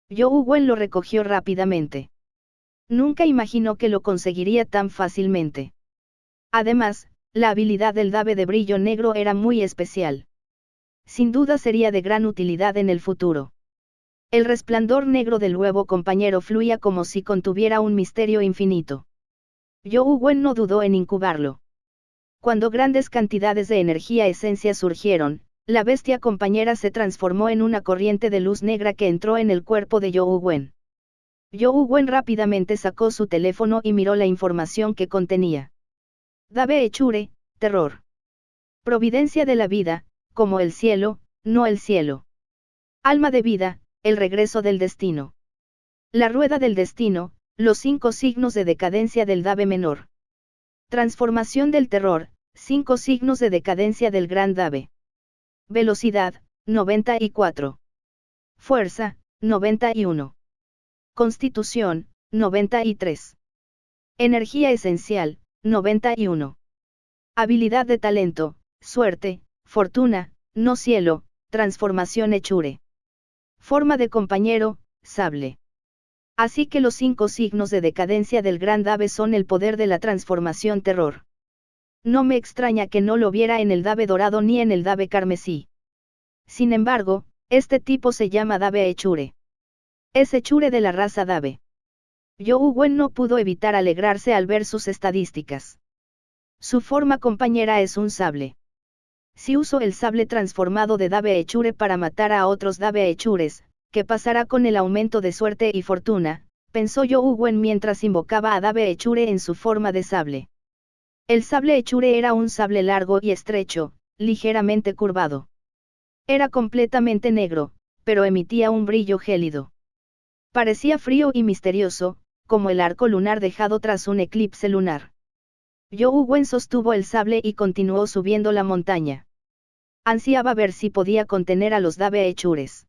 Youwen Wen lo recogió rápidamente. Nunca imaginó que lo conseguiría tan fácilmente. Además, la habilidad del Dave de brillo negro era muy especial. Sin duda sería de gran utilidad en el futuro. El resplandor negro del huevo compañero fluía como si contuviera un misterio infinito. Youwen no dudó en incubarlo. Cuando grandes cantidades de energía esencia surgieron, la bestia compañera se transformó en una corriente de luz negra que entró en el cuerpo de Youwen. Youwen rápidamente sacó su teléfono y miró la información que contenía. Dave Echure, terror. Providencia de la vida, como el cielo, no el cielo. Alma de vida, el regreso del destino. La rueda del destino, los 5 signos de decadencia del Dave menor. Transformación del terror, 5 signos de decadencia del gran Dave. Velocidad, 94. Fuerza, 91. Constitución, 93. Energía esencial, 91. Habilidad de talento, suerte, fortuna, no cielo, transformación Echure. Forma de compañero, sable. Así que los 5 signos de decadencia del gran Dave son el poder de la transformación terror. No me extraña que no lo viera en el Dave dorado ni en el Dave carmesí. Sin embargo, este tipo se llama Dave Echure. Es Echure de la raza Dave. Youwen no pudo evitar alegrarse al ver sus estadísticas. Su forma compañera es un sable. Si uso el sable transformado de Dave Echure para matar a otros Dave Echures, ¿qué pasará con el aumento de suerte y fortuna?, pensó Youwen mientras invocaba a Dave Echure en su forma de sable. El sable Echure era un sable largo y estrecho, ligeramente curvado. Era completamente negro, pero emitía un brillo gélido. Parecía frío y misterioso, como el arco lunar dejado tras un eclipse lunar. Youwen sostuvo el sable y continuó subiendo la montaña. Ansiaba ver si podía contener a los Dave Echures.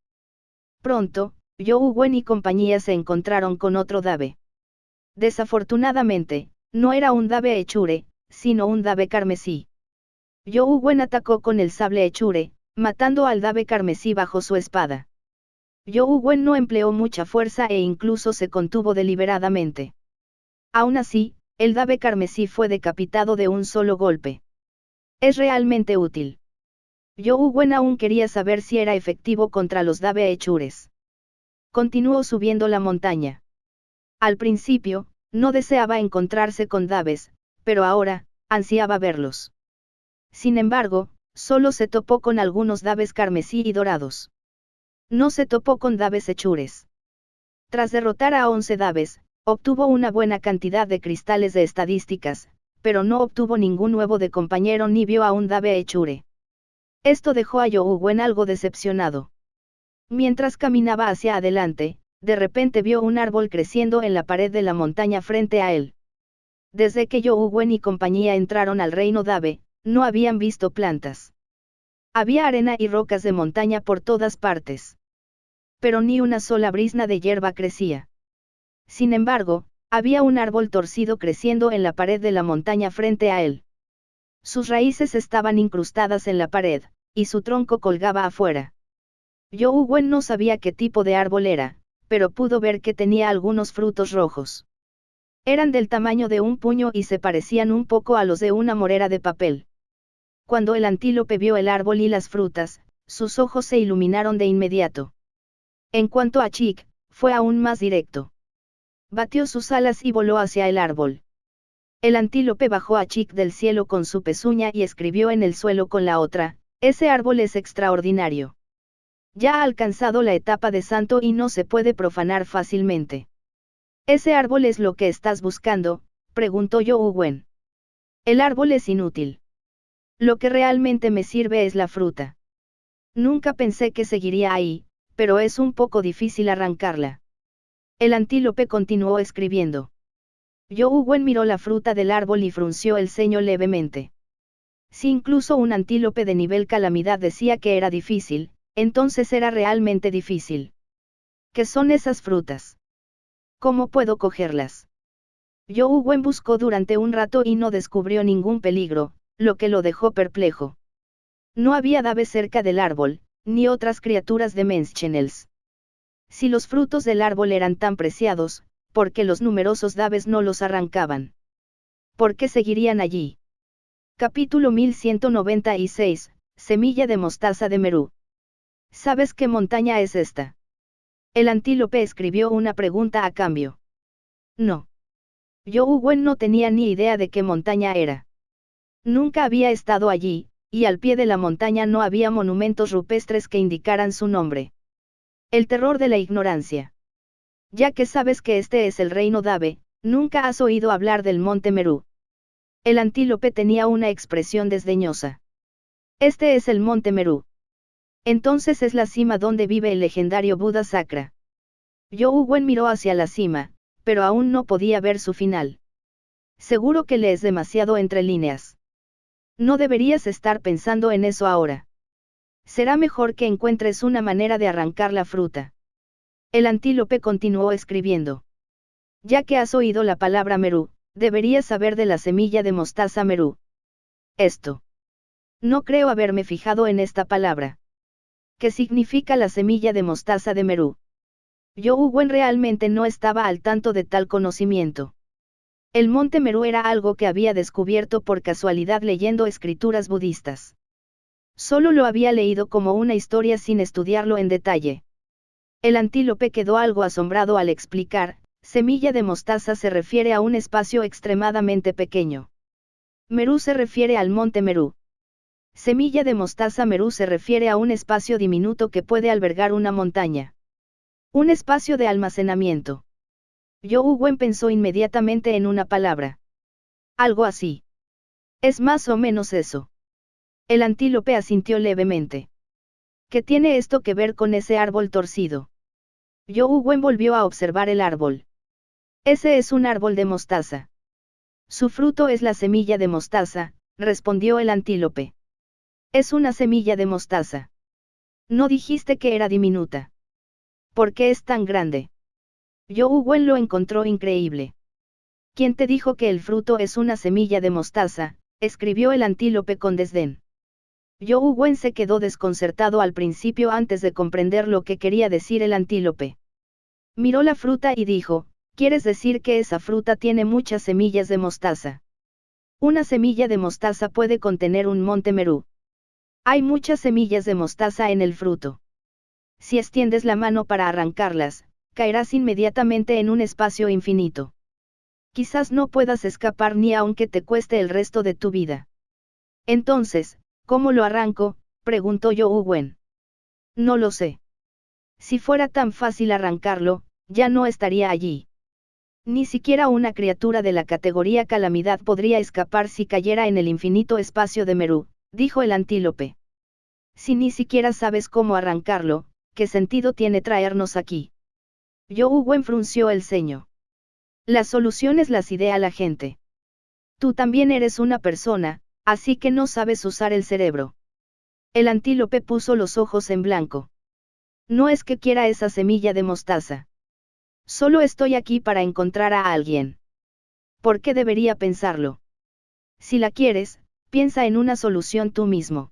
Pronto, Youwen y compañía se encontraron con otro Dave. Desafortunadamente, no era un Dave Echure, sino un Dave carmesí. Youwen atacó con el sable Echure, matando al Dave carmesí bajo su espada. Youwen no empleó mucha fuerza e incluso se contuvo deliberadamente. Aún así, el Dave carmesí fue decapitado de un solo golpe. Es realmente útil. Youwen aún quería saber si era efectivo contra los Dave Echures. Continuó subiendo la montaña. Al principio, no deseaba encontrarse con Daves, pero ahora, ansiaba verlos. Sin embargo, solo se topó con algunos Daves carmesí y dorados. No se topó con Daves Echures. Tras derrotar a 11 Daves, obtuvo una buena cantidad de cristales de estadísticas, pero no obtuvo ningún huevo de compañero ni vio a un Dave Echure. Esto dejó a Youwen algo decepcionado. Mientras caminaba hacia adelante, de repente vio un árbol creciendo en la pared de la montaña frente a él. Desde que Youwen y compañía entraron al reino Dave, no habían visto plantas. Había arena y rocas de montaña por todas partes. Pero ni una sola brizna de hierba crecía. Sin embargo, había un árbol torcido creciendo en la pared de la montaña frente a él. Sus raíces estaban incrustadas en la pared, y su tronco colgaba afuera. Youwen no sabía qué tipo de árbol era, pero pudo ver que tenía algunos frutos rojos. Eran del tamaño de un puño y se parecían un poco a los de una morera de papel. Cuando el antílope vio el árbol y las frutas, sus ojos se iluminaron de inmediato. En cuanto a Chick, fue aún más directo. Batió sus alas y voló hacia el árbol. El antílope bajó a Chick del cielo con su pezuña y escribió en el suelo con la otra: ese árbol es extraordinario. Ya ha alcanzado la etapa de santo y no se puede profanar fácilmente. ¿Ese árbol es lo que estás buscando?, preguntó Youwen. El árbol es inútil. Lo que realmente me sirve es la fruta. Nunca pensé que seguiría ahí, pero es un poco difícil arrancarla. El antílope continuó escribiendo. Youwen miró la fruta del árbol y frunció el ceño levemente. Si incluso un antílope de nivel calamidad decía que era difícil, entonces era realmente difícil. ¿Qué son esas frutas? ¿Cómo puedo cogerlas? Zhou Wen buscó durante un rato y no descubrió ningún peligro, lo que lo dejó perplejo. No había Dave cerca del árbol, ni otras criaturas de Menschenels. Si los frutos del árbol eran tan preciados, ¿por qué los numerosos Daves no los arrancaban? ¿Por qué seguirían allí? Capítulo 1196, Semilla de mostaza de Meru. ¿Sabes qué montaña es esta? El antílope escribió una pregunta a cambio. No. Zhou Wen no tenía ni idea de qué montaña era. Nunca había estado allí, y al pie de la montaña no había monumentos rupestres que indicaran su nombre. El terror de la ignorancia. Ya que sabes que este es el reino Dave, nunca has oído hablar del monte Meru. El antílope tenía una expresión desdeñosa. Este es el monte Meru. Entonces es la cima donde vive el legendario Buda Sakra. Zhou Wen miró hacia la cima, pero aún no podía ver su final. Seguro que lees demasiado entre líneas. No deberías estar pensando en eso ahora. Será mejor que encuentres una manera de arrancar la fruta. El antílope continuó escribiendo. Ya que has oído la palabra Meru, deberías saber de la semilla de mostaza Meru. Esto. No creo haberme fijado en esta palabra. ¿Qué significa la semilla de mostaza de Meru? Zhou Wen realmente no estaba al tanto de tal conocimiento. El monte Meru era algo que había descubierto por casualidad leyendo escrituras budistas. Solo lo había leído como una historia sin estudiarlo en detalle. El antílope quedó algo asombrado al explicar, semilla de mostaza se refiere a un espacio extremadamente pequeño. Meru se refiere al monte Meru. Semilla de mostaza Meru se refiere a un espacio diminuto que puede albergar una montaña. Un espacio de almacenamiento. Zhou Wen pensó inmediatamente en una palabra. Algo así. Es más o menos eso. El antílope asintió levemente. ¿Qué tiene esto que ver con ese árbol torcido? Zhou Wen volvió a observar el árbol. Ese es un árbol de mostaza. Su fruto es la semilla de mostaza, respondió el antílope. Es una semilla de mostaza. No dijiste que era diminuta. ¿Por qué es tan grande? Zhou Wen lo encontró increíble. ¿Quién te dijo que el fruto es una semilla de mostaza?, escribió el antílope con desdén. Zhou Wen se quedó desconcertado al principio antes de comprender lo que quería decir el antílope. Miró la fruta y dijo, ¿quieres decir que esa fruta tiene muchas semillas de mostaza? Una semilla de mostaza puede contener un monte Meru. Hay muchas semillas de mostaza en el fruto. Si extiendes la mano para arrancarlas, caerás inmediatamente en un espacio infinito. Quizás no puedas escapar ni aunque te cueste el resto de tu vida. Entonces, ¿cómo lo arranco?, preguntó Zhou Wen. No lo sé. Si fuera tan fácil arrancarlo, ya no estaría allí. Ni siquiera una criatura de la categoría calamidad podría escapar si cayera en el infinito espacio de Meru, dijo el antílope. Si ni siquiera sabes cómo arrancarlo, ¿qué sentido tiene traernos aquí? Zhou Wen frunció el ceño. Las soluciones las idea la gente. Tú también eres una persona, así que no sabes usar el cerebro. El antílope puso los ojos en blanco. No es que quiera esa semilla de mostaza. Solo estoy aquí para encontrar a alguien. ¿Por qué debería pensarlo? Si la quieres, piensa en una solución tú mismo.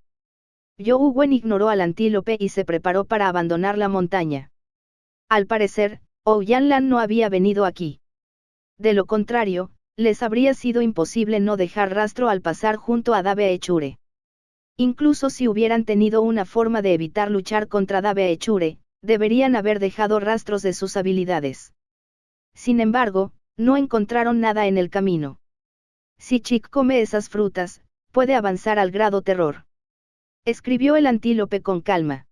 Zhou Wen ignoró al antílope y se preparó para abandonar la montaña. Al parecer, Ouyang-lan no había venido aquí. De lo contrario, les habría sido imposible no dejar rastro al pasar junto a Dave Echure. Incluso si hubieran tenido una forma de evitar luchar contra Dave Echure, deberían haber dejado rastros de sus habilidades. Sin embargo, no encontraron nada en el camino. Si Chick come esas frutas, puede avanzar al grado terror. Escribió el antílope con calma.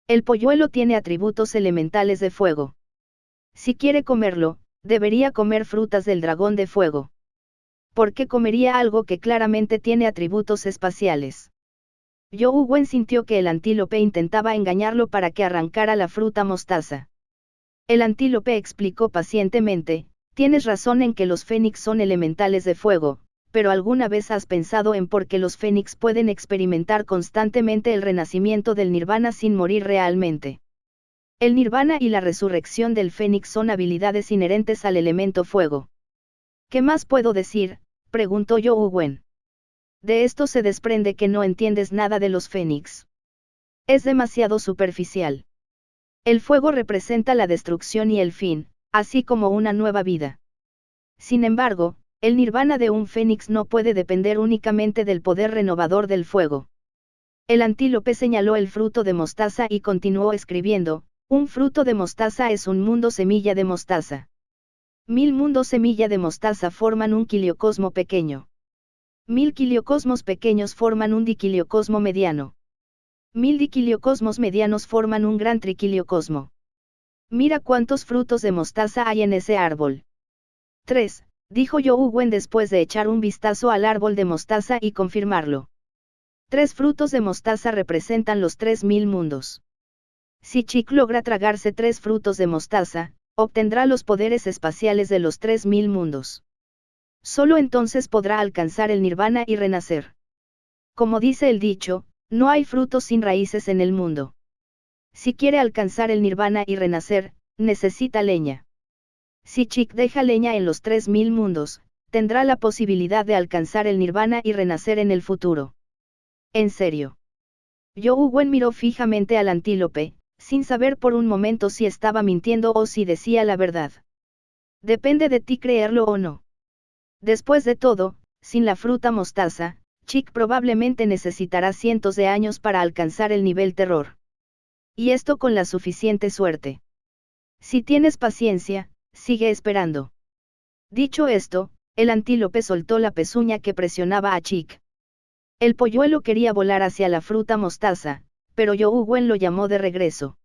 El polluelo tiene atributos elementales de fuego. Si quiere comerlo, debería comer frutas del dragón de fuego. ¿Por qué comería algo que claramente tiene atributos espaciales? Zhou Wen sintió que el antílope intentaba engañarlo para que arrancara la fruta mostaza. El antílope explicó pacientemente, tienes razón en que los fénix son elementales de fuego, pero ¿alguna vez has pensado en por qué los fénix pueden experimentar constantemente el renacimiento del nirvana sin morir realmente? El nirvana y la resurrección del fénix son habilidades inherentes al elemento fuego. ¿Qué más puedo decir?, preguntó Young Wen. De esto se desprende que no entiendes nada de los fénix. Es demasiado superficial. El fuego representa la destrucción y el fin, así como una nueva vida. Sin embargo, el nirvana de un fénix no puede depender únicamente del poder renovador del fuego. El antílope señaló el fruto de mostaza y continuó escribiendo: un fruto de mostaza es un mundo semilla de mostaza. 1000 mundos semilla de mostaza forman un quiliocosmo pequeño. 1000 quiliocosmos pequeños forman un diquiliocosmo mediano. 1000 diquiliocosmos medianos forman un gran triquiliocosmo. Mira cuántos frutos de mostaza hay en ese árbol. 3, dijo Young Wen después de echar un vistazo al árbol de mostaza y confirmarlo. 3 frutos de mostaza representan los 3000 mundos. Si Chick logra tragarse 3 frutos de mostaza, obtendrá los poderes espaciales de los 3000 mundos. Solo entonces podrá alcanzar el nirvana y renacer. Como dice el dicho, no hay frutos sin raíces en el mundo. Si quiere alcanzar el nirvana y renacer, necesita leña. Si Chick deja leña en los 3000 mundos, tendrá la posibilidad de alcanzar el nirvana y renacer en el futuro. ¿En serio? Young Wen miró fijamente al antílope, sin saber por un momento si estaba mintiendo o si decía la verdad. Depende de ti creerlo o no. Después de todo, sin la fruta mostaza, Chick probablemente necesitará cientos de años para alcanzar el nivel terror. Y esto con la suficiente suerte. Si tienes paciencia, sigue esperando. Dicho esto, el antílope soltó la pezuña que presionaba a Chick. El polluelo quería volar hacia la fruta mostaza, pero Young Wen lo llamó de regreso.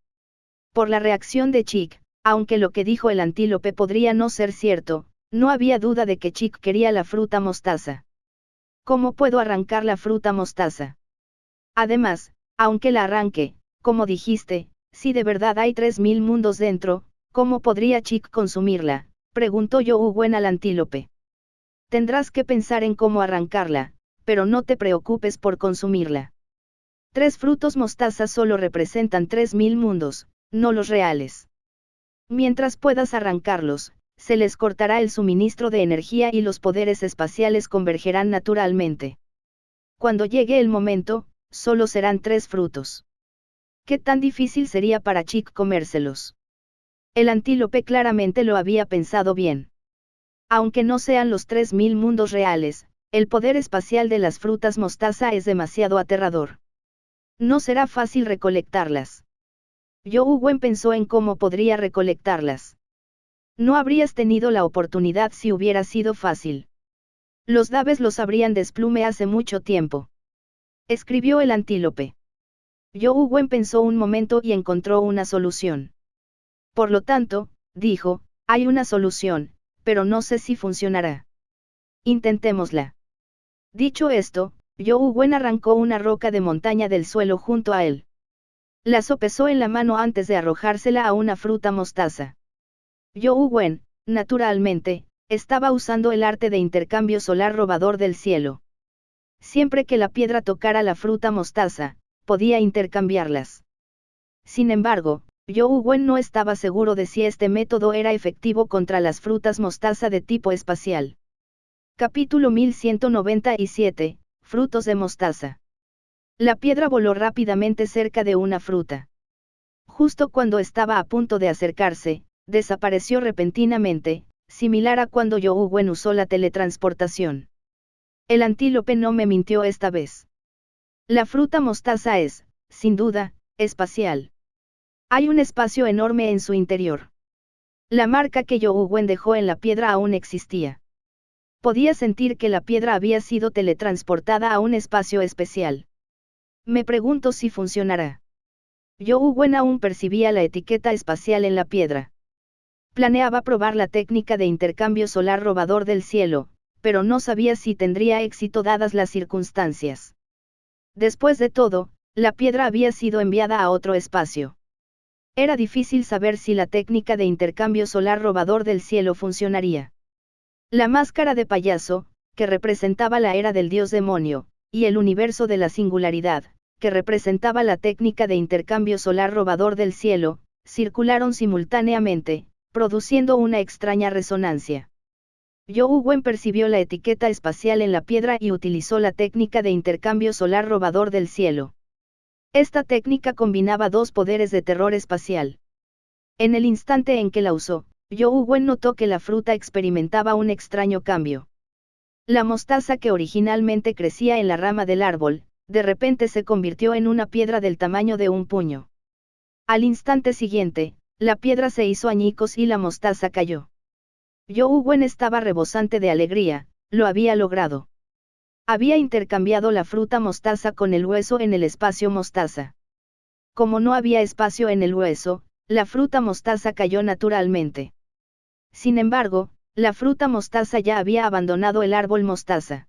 Por la reacción de Chick, aunque lo que dijo el antílope podría no ser cierto, no había duda de que Chick quería la fruta mostaza. ¿Cómo puedo arrancar la fruta mostaza? Además, aunque la arranque, como dijiste, si de verdad hay 3000 mundos dentro, ¿cómo podría Chick consumirla?, preguntó Young Wen al antílope. Tendrás que pensar en cómo arrancarla, pero no te preocupes por consumirla. 3 frutos mostaza solo representan 3000 mundos, no los reales. Mientras puedas arrancarlos, se les cortará el suministro de energía y los poderes espaciales convergerán naturalmente. Cuando llegue el momento, solo serán 3 frutos. ¿Qué tan difícil sería para Chick comérselos? El antílope claramente lo había pensado bien. Aunque no sean los 3000 mundos reales, el poder espacial de las frutas mostaza es demasiado aterrador. No será fácil recolectarlas. Young Wen pensó en cómo podría recolectarlas. No habrías tenido la oportunidad si hubiera sido fácil. Los Daves los habrían desplume hace mucho tiempo. Escribió el antílope. Young Wen pensó un momento y encontró una solución. Por lo tanto, dijo, hay una solución, pero no sé si funcionará. Intentémosla. Dicho esto, Young Wen arrancó una roca de montaña del suelo junto a él. La sopesó en la mano antes de arrojársela a una fruta mostaza. Young Wen, naturalmente, estaba usando el arte de intercambio solar robador del cielo. Siempre que la piedra tocara la fruta mostaza, podía intercambiarlas. Sin embargo, Young Wen no estaba seguro de si este método era efectivo contra las frutas mostaza de tipo espacial. Capítulo 1197, Frutos de mostaza. La piedra voló rápidamente cerca de una fruta. Justo cuando estaba a punto de acercarse, desapareció repentinamente, similar a cuando Young Wen usó la teletransportación. El antílope no me mintió esta vez. La fruta mostaza es, sin duda, espacial. Hay un espacio enorme en su interior. La marca que Young Wen dejó en la piedra aún existía. Podía sentir que la piedra había sido teletransportada a un espacio especial. Me pregunto si funcionará. Young Wen aún percibía la etiqueta espacial en la piedra. Planeaba probar la técnica de intercambio solar robador del cielo, pero no sabía si tendría éxito dadas las circunstancias. Después de todo, la piedra había sido enviada a otro espacio. Era difícil saber si la técnica de intercambio solar robador del cielo funcionaría. La máscara de payaso, que representaba la era del dios demonio, y el universo de la singularidad, que representaba la técnica de intercambio solar robador del cielo, circularon simultáneamente, produciendo una extraña resonancia. Zhou Wen percibió la etiqueta espacial en la piedra y utilizó la técnica de intercambio solar robador del cielo. Esta técnica combinaba dos poderes de terror espacial. En el instante en que la usó, Zhou Wen notó que la fruta experimentaba un extraño cambio. La mostaza que originalmente crecía en la rama del árbol, de repente se convirtió en una piedra del tamaño de un puño. Al instante siguiente, la piedra se hizo añicos y la mostaza cayó. Zhou Wen estaba rebosante de alegría, lo había logrado. Había intercambiado la fruta mostaza con el hueso en el espacio mostaza. Como no había espacio en el hueso, la fruta mostaza cayó naturalmente. Sin embargo, la fruta mostaza ya había abandonado el árbol mostaza.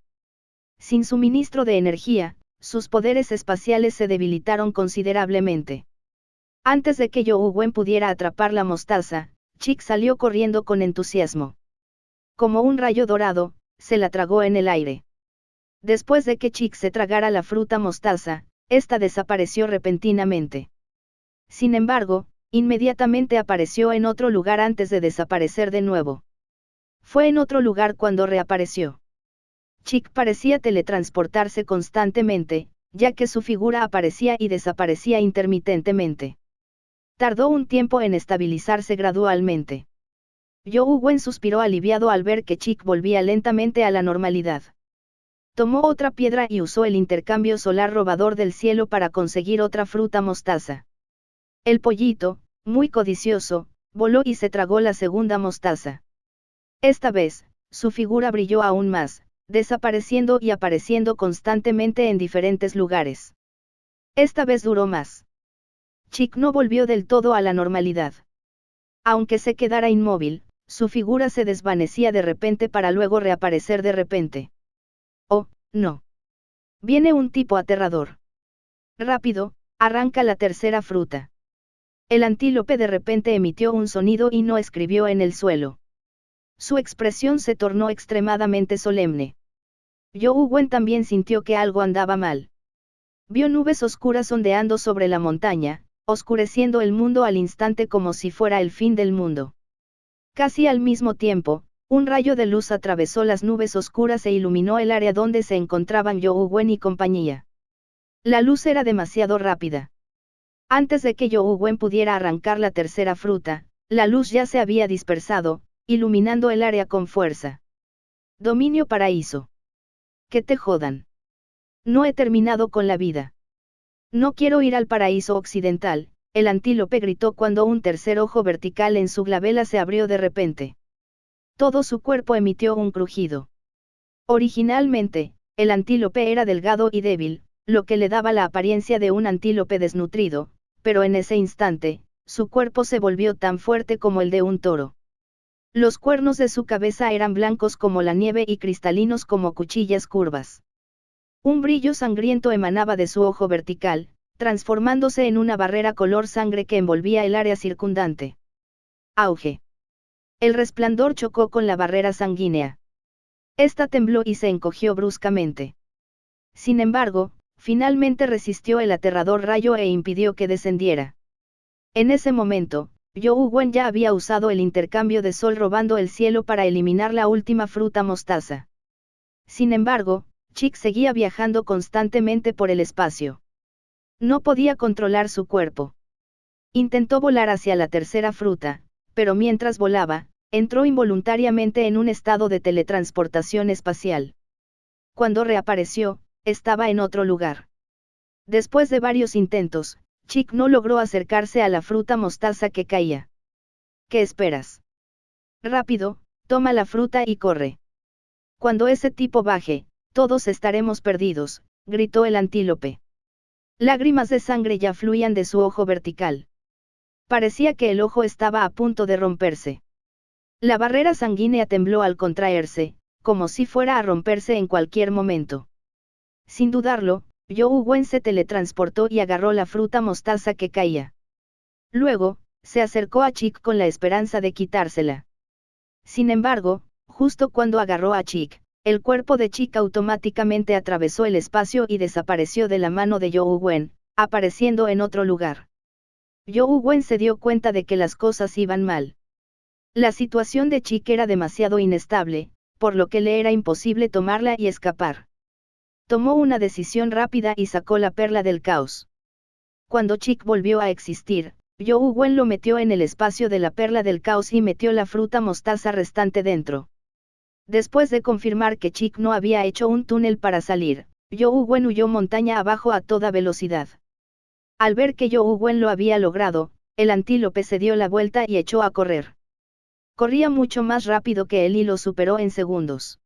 Sin suministro de energía, sus poderes espaciales se debilitaron considerablemente. Antes de que Zhou Wen pudiera atrapar la mostaza, Chick salió corriendo con entusiasmo. Como un rayo dorado, se la tragó en el aire. Después de que Chick se tragara la fruta mostaza, esta desapareció repentinamente. Sin embargo, inmediatamente apareció en otro lugar antes de desaparecer de nuevo. Fue en otro lugar cuando reapareció. Chick parecía teletransportarse constantemente, ya que su figura aparecía y desaparecía intermitentemente. Tardó un tiempo en estabilizarse gradualmente. Zhou Wen suspiró aliviado al ver que Chick volvía lentamente a la normalidad. Tomó otra piedra y usó el intercambio solar robador del cielo para conseguir otra fruta mostaza. El pollito, muy codicioso, voló y se tragó la segunda mostaza. Esta vez, su figura brilló aún más, desapareciendo y apareciendo constantemente en diferentes lugares. Esta vez duró más. Chick no volvió del todo a la normalidad. Aunque se quedara inmóvil, su figura se desvanecía de repente para luego reaparecer de repente. Oh, no. Viene un tipo aterrador. Rápido, arranca la tercera fruta. El antílope de repente emitió un sonido y no escribió en el suelo. Su expresión se tornó extremadamente solemne. Zhou Wen también sintió que algo andaba mal. Vio nubes oscuras ondeando sobre la montaña, oscureciendo el mundo al instante como si fuera el fin del mundo. Casi al mismo tiempo, un rayo de luz atravesó las nubes oscuras e iluminó el área donde se encontraban Zhou Wen y compañía. La luz era demasiado rápida. Antes de que Zhou Wen pudiera arrancar la tercera fruta, la luz ya se había dispersado, iluminando el área con fuerza. Dominio paraíso. Que te jodan. No he terminado con la vida. No quiero ir al paraíso occidental, el antílope gritó cuando un tercer ojo vertical en su glabela se abrió de repente. Todo su cuerpo emitió un crujido. Originalmente, el antílope era delgado y débil, lo que le daba la apariencia de un antílope desnutrido, pero en ese instante, su cuerpo se volvió tan fuerte como el de un toro. Los cuernos de su cabeza eran blancos como la nieve y cristalinos como cuchillas curvas. Un brillo sangriento emanaba de su ojo vertical, transformándose en una barrera color sangre que envolvía el área circundante. Auge. El resplandor chocó con la barrera sanguínea. Esta tembló y se encogió bruscamente. Sin embargo, finalmente resistió el aterrador rayo e impidió que descendiera. En ese momento, Zhou Wen ya había usado el intercambio de sol robando el cielo para eliminar la última fruta mostaza. Sin embargo, Chick seguía viajando constantemente por el espacio. No podía controlar su cuerpo. Intentó volar hacia la tercera fruta, pero mientras volaba, entró involuntariamente en un estado de teletransportación espacial. Cuando reapareció, estaba en otro lugar. Después de varios intentos, Chick no logró acercarse a la fruta mostaza que caía. ¿Qué esperas? Rápido, toma la fruta y corre. Cuando ese tipo baje, todos estaremos perdidos, gritó el antílope. Lágrimas de sangre ya fluían de su ojo vertical. Parecía que el ojo estaba a punto de romperse. La barrera sanguínea tembló al contraerse, como si fuera a romperse en cualquier momento. Sin dudarlo, Zhou Wen se teletransportó y agarró la fruta mostaza que caía. Luego, se acercó a Chick con la esperanza de quitársela. Sin embargo, justo cuando agarró a Chick, el cuerpo de Chick automáticamente atravesó el espacio y desapareció de la mano de Zhou Wen, apareciendo en otro lugar. Zhou Wen se dio cuenta de que las cosas iban mal. La situación de Chick era demasiado inestable, por lo que le era imposible tomarla y escapar. Tomó una decisión rápida y sacó la perla del caos. Cuando Chick volvió a existir, Zhou Wen lo metió en el espacio de la perla del caos y metió la fruta mostaza restante dentro. Después de confirmar que Chick no había hecho un túnel para salir, Zhou Wen huyó montaña abajo a toda velocidad. Al ver que Zhou Wen lo había logrado, el antílope se dio la vuelta y echó a correr. Corría mucho más rápido que él y lo superó en segundos.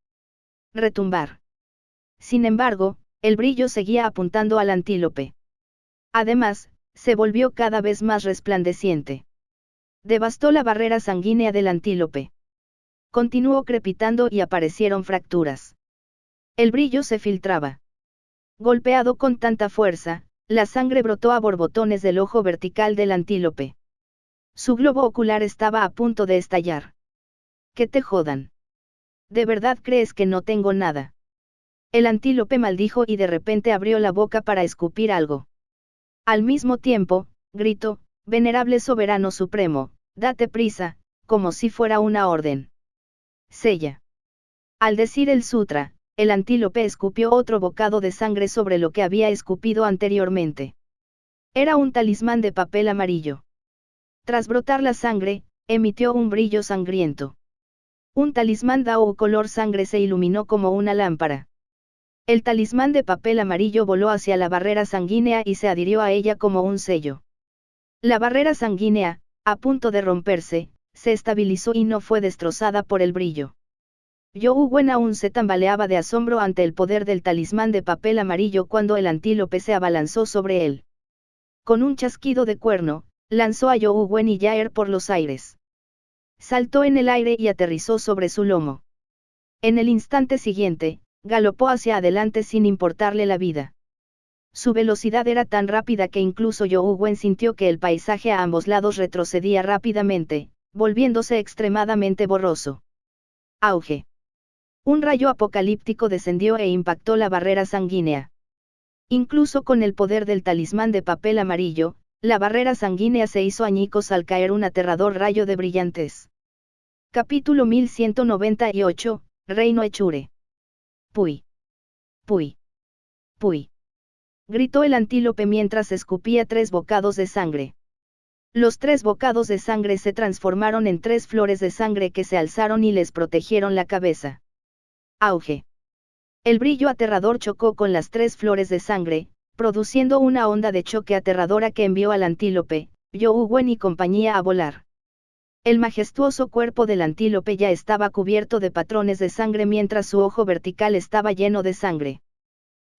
Retumbar. Sin embargo, el brillo seguía apuntando al antílope. Además, se volvió cada vez más resplandeciente. Devastó la barrera sanguínea del antílope. Continuó crepitando y aparecieron fracturas. El brillo se filtraba. Golpeado con tanta fuerza, la sangre brotó a borbotones del ojo vertical del antílope. Su globo ocular estaba a punto de estallar. ¡Que te jodan! ¿De verdad crees que no tengo nada? El antílope maldijo y de repente abrió la boca para escupir algo. Al mismo tiempo, gritó: «Venerable soberano supremo, date prisa», como si fuera una orden. Sella. Al decir el sutra, el antílope escupió otro bocado de sangre sobre lo que había escupido anteriormente. Era un talismán de papel amarillo. Tras brotar la sangre, emitió un brillo sangriento. Un talismán Dao color sangre se iluminó como una lámpara. El talismán de papel amarillo voló hacia la barrera sanguínea y se adhirió a ella como un sello. La barrera sanguínea, a punto de romperse, se estabilizó y no fue destrozada por el brillo. Zhou Wen aún se tambaleaba de asombro ante el poder del talismán de papel amarillo cuando el antílope se abalanzó sobre él. Con un chasquido de cuerno, lanzó a Zhou Wen y Yaer por los aires. Saltó en el aire y aterrizó sobre su lomo. En el instante siguiente, galopó hacia adelante sin importarle la vida. Su velocidad era tan rápida que incluso Zhou Wen sintió que el paisaje a ambos lados retrocedía rápidamente, volviéndose extremadamente borroso. Auge. Un rayo apocalíptico descendió e impactó la barrera sanguínea. Incluso con el poder del talismán de papel amarillo, la barrera sanguínea se hizo añicos al caer un aterrador rayo de brillantez. Capítulo 1198, Reino Echure. Puy. Puy. Puy. Gritó el antílope mientras escupía 3 bocados de sangre. Los 3 bocados de sangre se transformaron en 3 flores de sangre que se alzaron y les protegieron la cabeza. Auge. El brillo aterrador chocó con las 3 flores de sangre, produciendo una onda de choque aterradora que envió al antílope, Zhou Wen y compañía a volar. El majestuoso cuerpo del antílope ya estaba cubierto de patrones de sangre mientras su ojo vertical estaba lleno de sangre.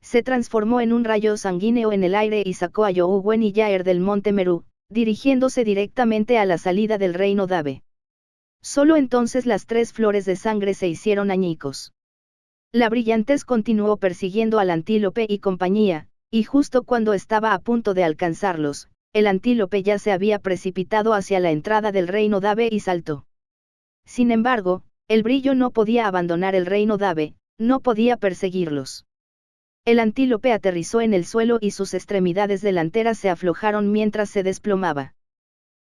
Se transformó en un rayo sanguíneo en el aire y sacó a Zhou Wen y Yaer del monte Meru, dirigiéndose directamente a la salida del reino Dave. Solo entonces las 3 flores de sangre se hicieron añicos. La brillantez continuó persiguiendo al antílope y compañía, y justo cuando estaba a punto de alcanzarlos, el antílope ya se había precipitado hacia la entrada del reino Dave y saltó. Sin embargo, el brillo no podía abandonar el reino Dave, no podía perseguirlos. El antílope aterrizó en el suelo y sus extremidades delanteras se aflojaron mientras se desplomaba.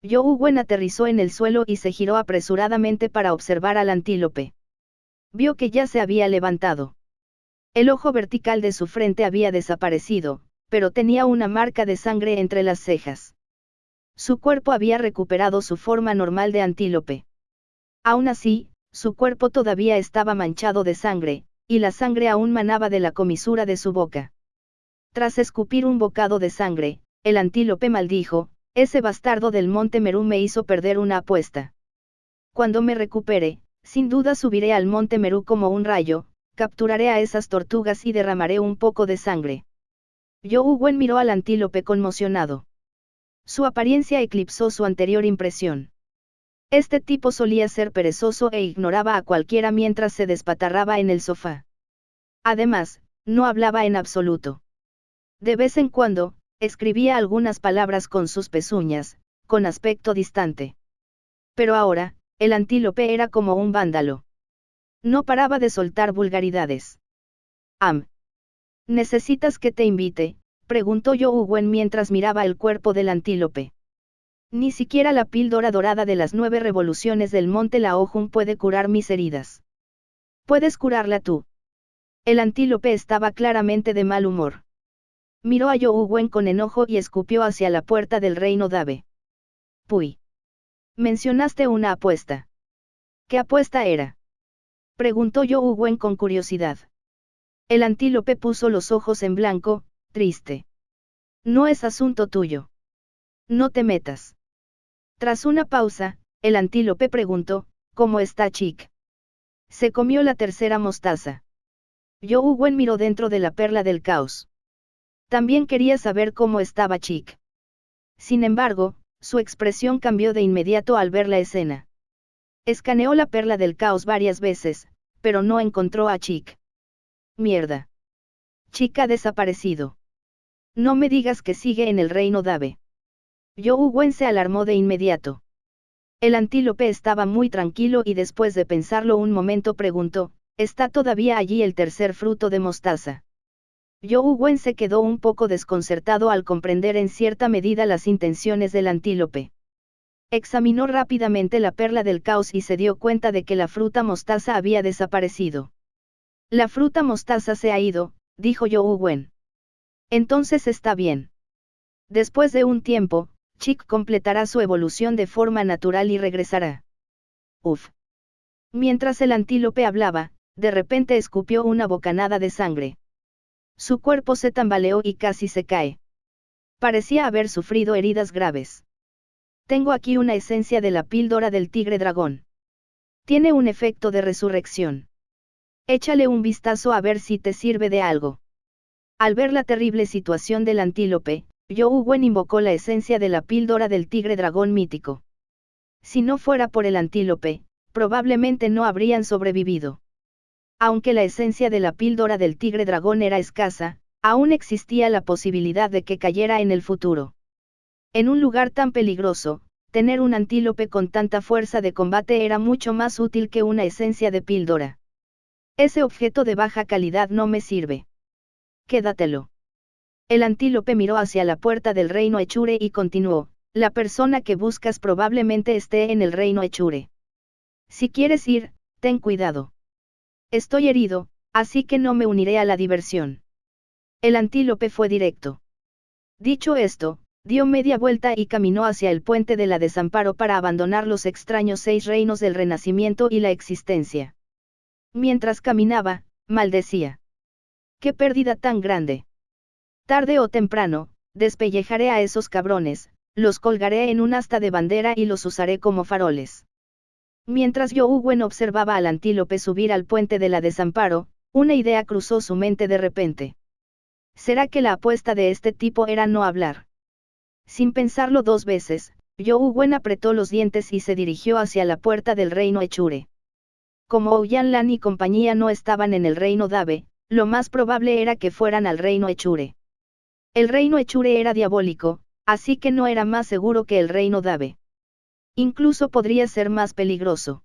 Zhou Wen aterrizó en el suelo y se giró apresuradamente para observar al antílope. Vio que ya se había levantado. El ojo vertical de su frente había desaparecido, pero tenía una marca de sangre entre las cejas. Su cuerpo había recuperado su forma normal de antílope. Aún así, su cuerpo todavía estaba manchado de sangre, y la sangre aún manaba de la comisura de su boca. Tras escupir un bocado de sangre, el antílope maldijo: «Ese bastardo del monte Meru me hizo perder una apuesta. Cuando me recupere, sin duda subiré al monte Meru como un rayo, capturaré a esas tortugas y derramaré un poco de sangre». Zhou Wen miró al antílope conmocionado. Su apariencia eclipsó su anterior impresión. Este tipo solía ser perezoso e ignoraba a cualquiera mientras se despatarraba en el sofá. Además, no hablaba en absoluto. De vez en cuando, escribía algunas palabras con sus pezuñas, con aspecto distante. Pero ahora, el antílope era como un vándalo. No paraba de soltar vulgaridades. «¿Necesitas que te invite?», preguntó Zhou Wen mientras miraba el cuerpo del antílope. «Ni siquiera la píldora dorada de las 9 revoluciones del monte Laojun puede curar mis heridas». Puedes curarla tú. El antílope estaba claramente de mal humor. Miró a Yohu Wen con enojo y escupió hacia la puerta del reino Dave. Puy. Mencionaste una apuesta. ¿Qué apuesta era? Preguntó Yohu Wen con curiosidad. El antílope puso los ojos en blanco, triste. No es asunto tuyo. No te metas. Tras una pausa, el antílope preguntó, ¿cómo está Chick? Se comió la tercera mostaza. Yohu Wen miró dentro de la perla del caos. También quería saber cómo estaba Chick. Sin embargo, su expresión cambió de inmediato al ver la escena. Escaneó la perla del caos varias veces, pero no encontró a Chick. Mierda. Chick ha desaparecido. No me digas que sigue en el reino Dave. Yohu Wen se alarmó de inmediato. El antílope estaba muy tranquilo y después de pensarlo un momento preguntó, ¿está todavía allí el tercer fruto de mostaza? Yohu Wen se quedó un poco desconcertado al comprender en cierta medida las intenciones del antílope. Examinó rápidamente la perla del caos y se dio cuenta de que la fruta mostaza había desaparecido. La fruta mostaza se ha ido, dijo Yohu Wen. Entonces está bien. Después de un tiempo, Chick completará su evolución de forma natural y regresará. Uf. Mientras el antílope hablaba, de repente escupió una bocanada de sangre. Su cuerpo se tambaleó y casi se cae. Parecía haber sufrido heridas graves. Tengo aquí una esencia de la píldora del tigre dragón. Tiene un efecto de resurrección. Échale un vistazo a ver si te sirve de algo. Al ver la terrible situación del antílope, Yohu Wen invocó la esencia de la píldora del tigre dragón mítico. Si no fuera por el antílope, probablemente no habrían sobrevivido. Aunque la esencia de la píldora del tigre dragón era escasa, aún existía la posibilidad de que cayera en el futuro. En un lugar tan peligroso, tener un antílope con tanta fuerza de combate era mucho más útil que una esencia de píldora. Ese objeto de baja calidad no me sirve. Quédatelo. El antílope miró hacia la puerta del reino Echure y continuó, la persona que buscas probablemente esté en el reino Echure. Si quieres ir, ten cuidado. Estoy herido, así que no me uniré a la diversión. El antílope fue directo. Dicho esto, dio media vuelta y caminó hacia el puente de la Desamparo para abandonar los extraños 6 reinos del renacimiento y la existencia. Mientras caminaba, maldecía. ¡Qué pérdida tan grande! Tarde o temprano, despellejaré a esos cabrones, los colgaré en un asta de bandera y los usaré como faroles. Mientras Yohu Wen observaba al antílope subir al puente de la Desamparo, una idea cruzó su mente de repente. ¿Será que la apuesta de este tipo era no hablar? Sin pensarlo 2 veces, Yohu Wen apretó los dientes y se dirigió hacia la puerta del reino Echure. Como Ouyang Lan y compañía no estaban en el reino Dave, lo más probable era que fueran al reino Echure. El reino Echure era diabólico, así que no era más seguro que el reino Dave. Incluso podría ser más peligroso.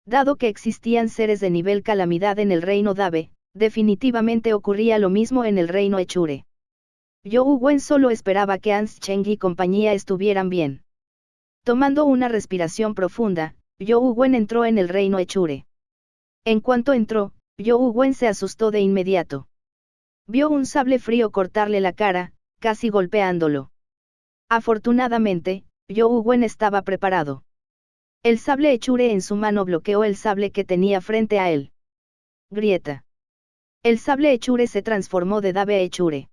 Dado que existían seres de nivel calamidad en el reino Dave, definitivamente ocurría lo mismo en el reino Echure. Yohu Wen solo esperaba que Ans Cheng y compañía estuvieran bien. Tomando una respiración profunda, Yohu Wen entró en el reino Echure. En cuanto entró, Yohu Wen se asustó de inmediato. Vio un sable frío cortarle la cara, casi golpeándolo. Afortunadamente, Yohu Wen estaba preparado. El sable Echure en su mano bloqueó el sable que tenía frente a él. Grieta. El sable Echure se transformó de Dave a Echure.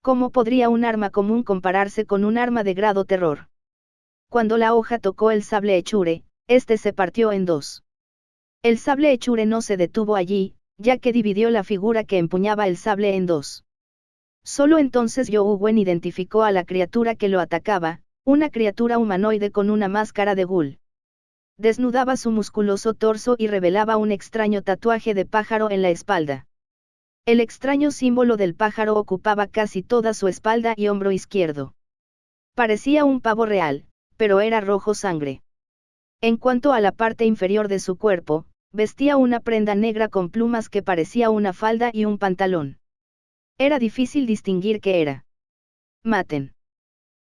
¿Cómo podría un arma común compararse con un arma de grado terror? Cuando la hoja tocó el sable Echure, este se partió en 2. El sable Echure no se detuvo allí, ya que dividió la figura que empuñaba el sable en 2. Solo entonces Yohu Wen identificó a la criatura que lo atacaba, una criatura humanoide con una máscara de ghoul. Desnudaba su musculoso torso y revelaba un extraño tatuaje de pájaro en la espalda. El extraño símbolo del pájaro ocupaba casi toda su espalda y hombro izquierdo. Parecía un pavo real, pero era rojo sangre. En cuanto a la parte inferior de su cuerpo, vestía una prenda negra con plumas que parecía una falda y un pantalón. Era difícil distinguir qué era. Maten.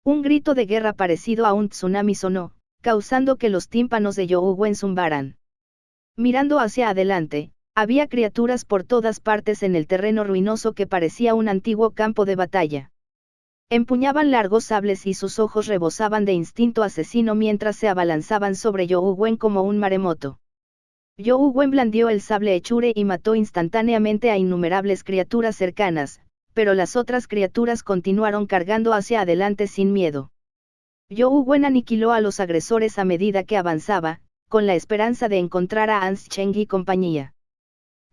Un grito de guerra parecido a un tsunami sonó, causando que los tímpanos de Yohu Wen zumbaran. Mirando hacia adelante, Había criaturas por todas partes en el terreno ruinoso que parecía un antiguo campo de batalla. Empuñaban largos sables y sus ojos rebosaban de instinto asesino mientras se abalanzaban sobre You Wen como un maremoto. You Wen blandió el sable Echure y mató instantáneamente a innumerables criaturas cercanas, pero las otras criaturas continuaron cargando hacia adelante sin miedo. You Wen aniquiló a los agresores a medida que avanzaba, con la esperanza de encontrar a Ans Cheng y compañía.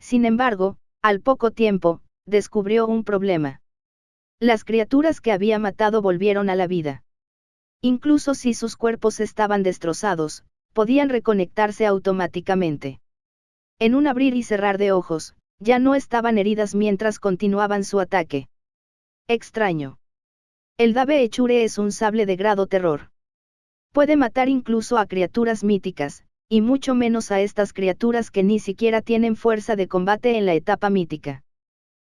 Sin embargo, al poco tiempo, descubrió un problema. Las criaturas que había matado volvieron a la vida. Incluso si sus cuerpos estaban destrozados, podían reconectarse automáticamente. En un abrir y cerrar de ojos, ya no estaban heridas mientras continuaban su ataque. Extraño. El Dave Echure es un sable de grado terror. Puede matar incluso a criaturas míticas, y mucho menos a estas criaturas que ni siquiera tienen fuerza de combate en la etapa mítica.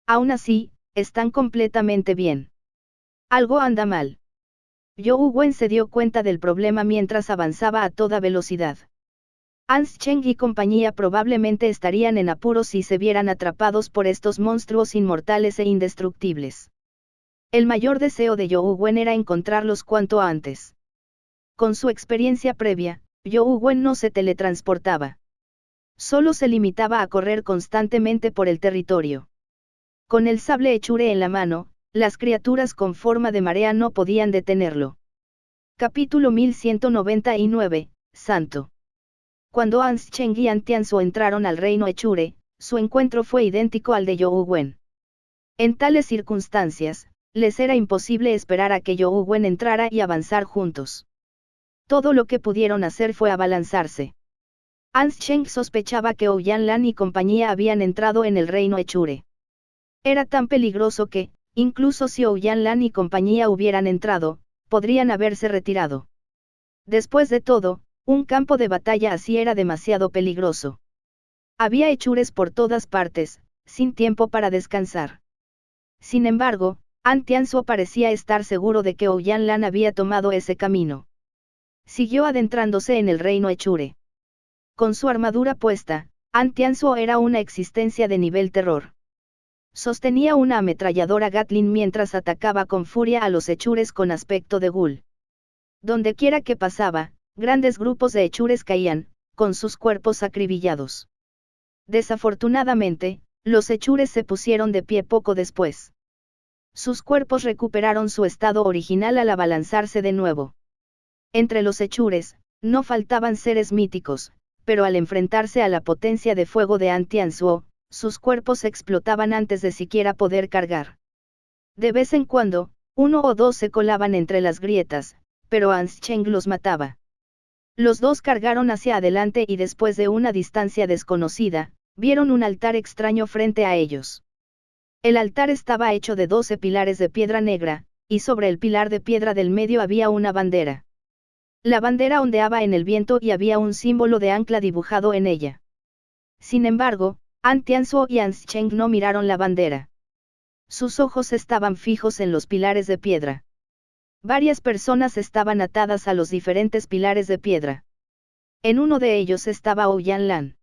Aún así, están completamente bien. Algo anda mal. You Wen se dio cuenta del problema mientras avanzaba a toda velocidad. Ans Cheng y compañía probablemente estarían en apuros si se vieran atrapados por estos monstruos inmortales e indestructibles. El mayor deseo de You Wen era encontrarlos cuanto antes. Con su experiencia previa, You Wen no se teletransportaba. Solo se limitaba a correr constantemente por el territorio. Con el sable Echure en la mano, las criaturas con forma de marea no podían detenerlo. Capítulo 1199, Santo. Cuando Ans Cheng y An Tianzuo entraron al reino Echure, su encuentro fue idéntico al de You Wen. En tales circunstancias, les era imposible esperar a que You Wen entrara y avanzar juntos. Todo lo que pudieron hacer fue abalanzarse. Ans Cheng sospechaba que Ouyang Lan y compañía habían entrado en el reino Echure. Era tan peligroso que, incluso si Ouyang Lan y compañía hubieran entrado, podrían haberse retirado. Después de todo, un campo de batalla así era demasiado peligroso. Había Echures por todas partes, sin tiempo para descansar. Sin embargo, An Tianzuo parecía estar seguro de que Ouyang Lan había tomado ese camino. Siguió adentrándose en el reino Echure. Con su armadura puesta, An Tianzuo era una existencia de nivel terror. Sostenía una ametralladora Gatling mientras atacaba con furia a los Echures con aspecto de ghoul. Dondequiera que pasaba, grandes grupos de Echures caían, con sus cuerpos acribillados. Desafortunadamente, los Echures se pusieron de pie poco después. Sus cuerpos recuperaron su estado original al abalanzarse de nuevo. Entre los Echures, no faltaban seres míticos, pero al enfrentarse a la potencia de fuego de An Tianzuo, sus cuerpos explotaban antes de siquiera poder cargar. De vez en cuando, uno o dos se colaban entre las grietas, pero Ans Cheng los mataba. Los dos cargaron hacia adelante y después de una distancia desconocida, vieron un altar extraño frente a ellos. El altar estaba hecho de 12 pilares de piedra negra, y sobre el pilar de piedra del medio había una bandera. La bandera ondeaba en el viento y había un símbolo de ancla dibujado en ella. Sin embargo, An Tianzuo y Ans Cheng no miraron la bandera. Sus ojos estaban fijos en los pilares de piedra. Varias personas estaban atadas a los diferentes pilares de piedra. En uno de ellos estaba Ouyang Lan.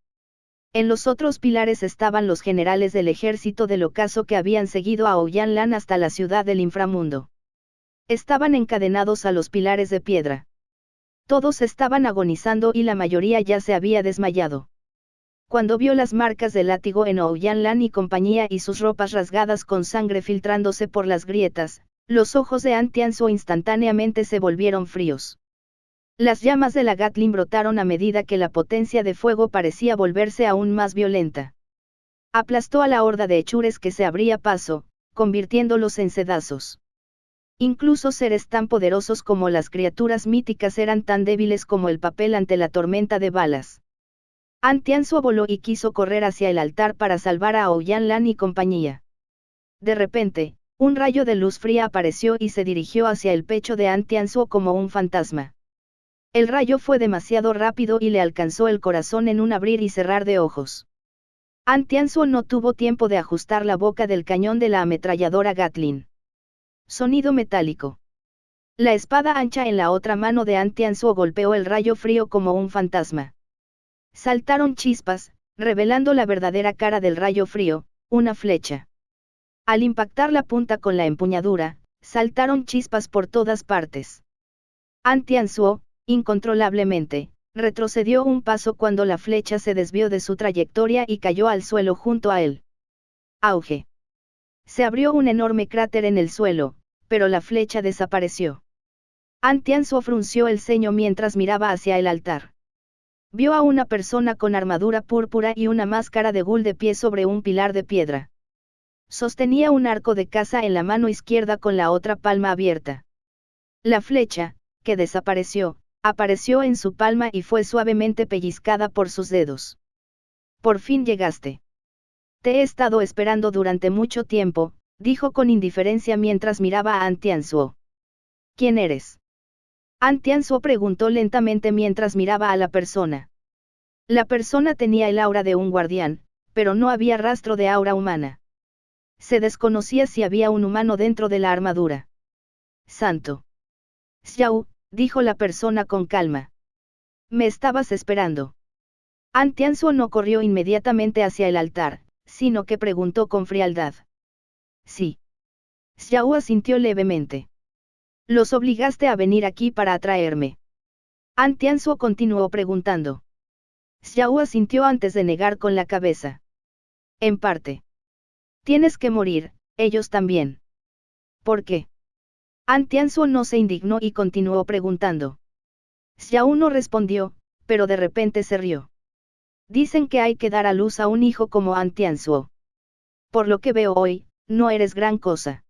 En los otros pilares estaban los generales del ejército del ocaso que habían seguido a Ouyang Lan hasta la ciudad del inframundo. Estaban encadenados a los pilares de piedra. Todos estaban agonizando y la mayoría ya se había desmayado. Cuando vio las marcas de látigo en Ouyang Lan y compañía y sus ropas rasgadas con sangre filtrándose por las grietas, los ojos de An Tianzuo instantáneamente se volvieron fríos. Las llamas de la Gatling brotaron a medida que la potencia de fuego parecía volverse aún más violenta. Aplastó a la horda de Echures que se abría paso, convirtiéndolos en sedazos. Incluso seres tan poderosos como las criaturas míticas eran tan débiles como el papel ante la tormenta de balas. An Tianzuo voló y quiso correr hacia el altar para salvar a Ouyang Lan y compañía. De repente, un rayo de luz fría apareció y se dirigió hacia el pecho de An Tianzuo como un fantasma. El rayo fue demasiado rápido y le alcanzó el corazón en un abrir y cerrar de ojos. An Tianzuo no tuvo tiempo de ajustar la boca del cañón de la ametralladora Gatling. Sonido metálico. La espada ancha en la otra mano de An Tianzuo golpeó el rayo frío como un fantasma. Saltaron chispas, revelando la verdadera cara del rayo frío, una flecha. Al impactar la punta con la empuñadura, saltaron chispas por todas partes. An Tianzuo, incontrolablemente, retrocedió un paso cuando la flecha se desvió de su trayectoria y cayó al suelo junto a él. Auge. Se abrió un enorme cráter en el suelo, pero la flecha desapareció. An Tianzuo frunció el ceño mientras miraba hacia el altar. Vio a una persona con armadura púrpura y una máscara de gul de pie sobre un pilar de piedra. Sostenía un arco de caza en la mano izquierda con la otra palma abierta. La flecha, que desapareció, apareció en su palma y fue suavemente pellizcada por sus dedos. Por fin llegaste. Te he estado esperando durante mucho tiempo, dijo con indiferencia mientras miraba a An Tianzuo. ¿Quién eres? An Tianzuo preguntó lentamente mientras miraba a la persona. La persona tenía el aura de un guardián, pero no había rastro de aura humana. Se desconocía si había un humano dentro de la armadura. Santo. Xiao, dijo la persona con calma. Me estabas esperando. An Tianzuo no corrió inmediatamente hacia el altar, sino que preguntó con frialdad. Sí. Xiao asintió levemente. Los obligaste a venir aquí para atraerme. An Tianzuo continuó preguntando. Xiao asintió antes de negar con la cabeza. En parte. Tienes que morir, ellos también. ¿Por qué? An Tianzuo no se indignó y continuó preguntando. Xiao no respondió, pero de repente se rió. Dicen que hay que dar a luz a un hijo como An Tianzuo. Por lo que veo hoy, no eres gran cosa.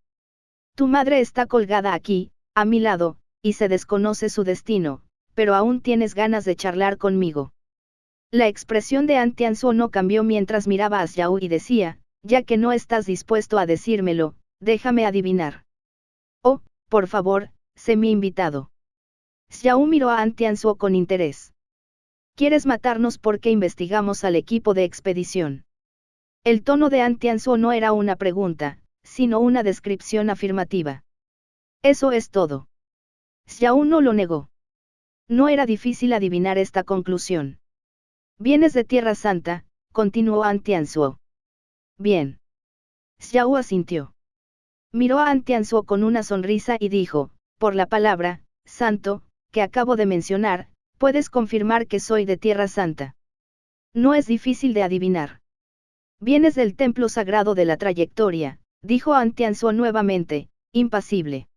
Tu madre está colgada aquí, a mi lado, y se desconoce su destino, pero aún tienes ganas de charlar conmigo. La expresión de An Tianzuo no cambió mientras miraba a Xiao y decía, ya que no estás dispuesto a decírmelo, déjame adivinar. Oh, por favor, sé mi invitado. Xiao miró a An Tianzuo con interés. ¿Quieres matarnos porque investigamos al equipo de expedición? El tono de An Tianzuo no era una pregunta, sino una descripción afirmativa. Eso es todo. Xiao no lo negó. No era difícil adivinar esta conclusión. Vienes de Tierra Santa, continuó An Tianzuo. Bien. Xiao asintió. Miró a An Tianzuo con una sonrisa y dijo, por la palabra, santo, que acabo de mencionar, puedes confirmar que soy de Tierra Santa. No es difícil de adivinar. Vienes del templo sagrado de la trayectoria, dijo An Tianzuo nuevamente, impasible.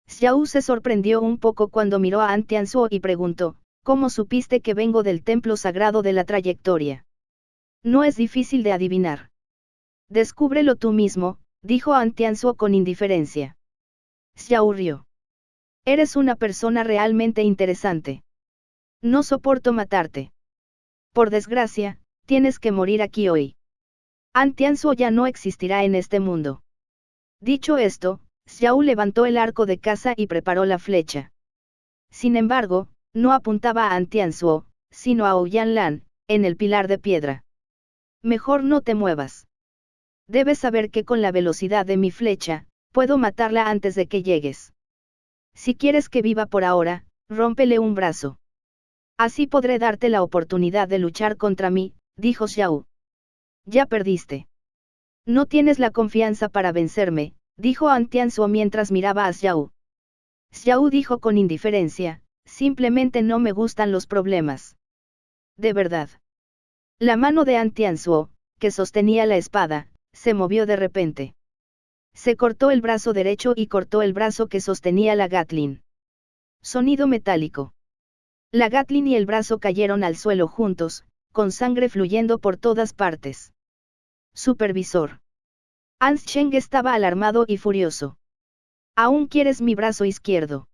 Xiao se sorprendió un poco cuando miró a An Tianzuo y preguntó, ¿cómo supiste que vengo del templo sagrado de la trayectoria? No es difícil de adivinar. Descúbrelo tú mismo, dijo An Tianzuo con indiferencia. Xiao rió. Eres una persona realmente interesante. No soporto matarte. Por desgracia, tienes que morir aquí hoy. An Tianzuo ya no existirá en este mundo. Dicho esto, Xiao levantó el arco de caza y preparó la flecha. Sin embargo, no apuntaba a An Tianzuo, sino a Ouyang Lan, en el pilar de piedra. Mejor no te muevas. Debes saber que con la velocidad de mi flecha, puedo matarla antes de que llegues. Si quieres que viva por ahora, rómpele un brazo. Así podré darte la oportunidad de luchar contra mí, dijo Xiao. Ya perdiste. No tienes la confianza para vencerme, dijo An Tianzuo mientras miraba a Xiao. Xiao dijo con indiferencia, simplemente no me gustan los problemas. De verdad. La mano de An Tianzuo, que sostenía la espada, se movió de repente. Se cortó el brazo derecho y cortó el brazo que sostenía la Gatling. Sonido metálico. La Gatling y el brazo cayeron al suelo juntos, con sangre fluyendo por todas partes. Supervisor. An Sheng estaba alarmado y furioso. ¿Aún quieres mi brazo izquierdo?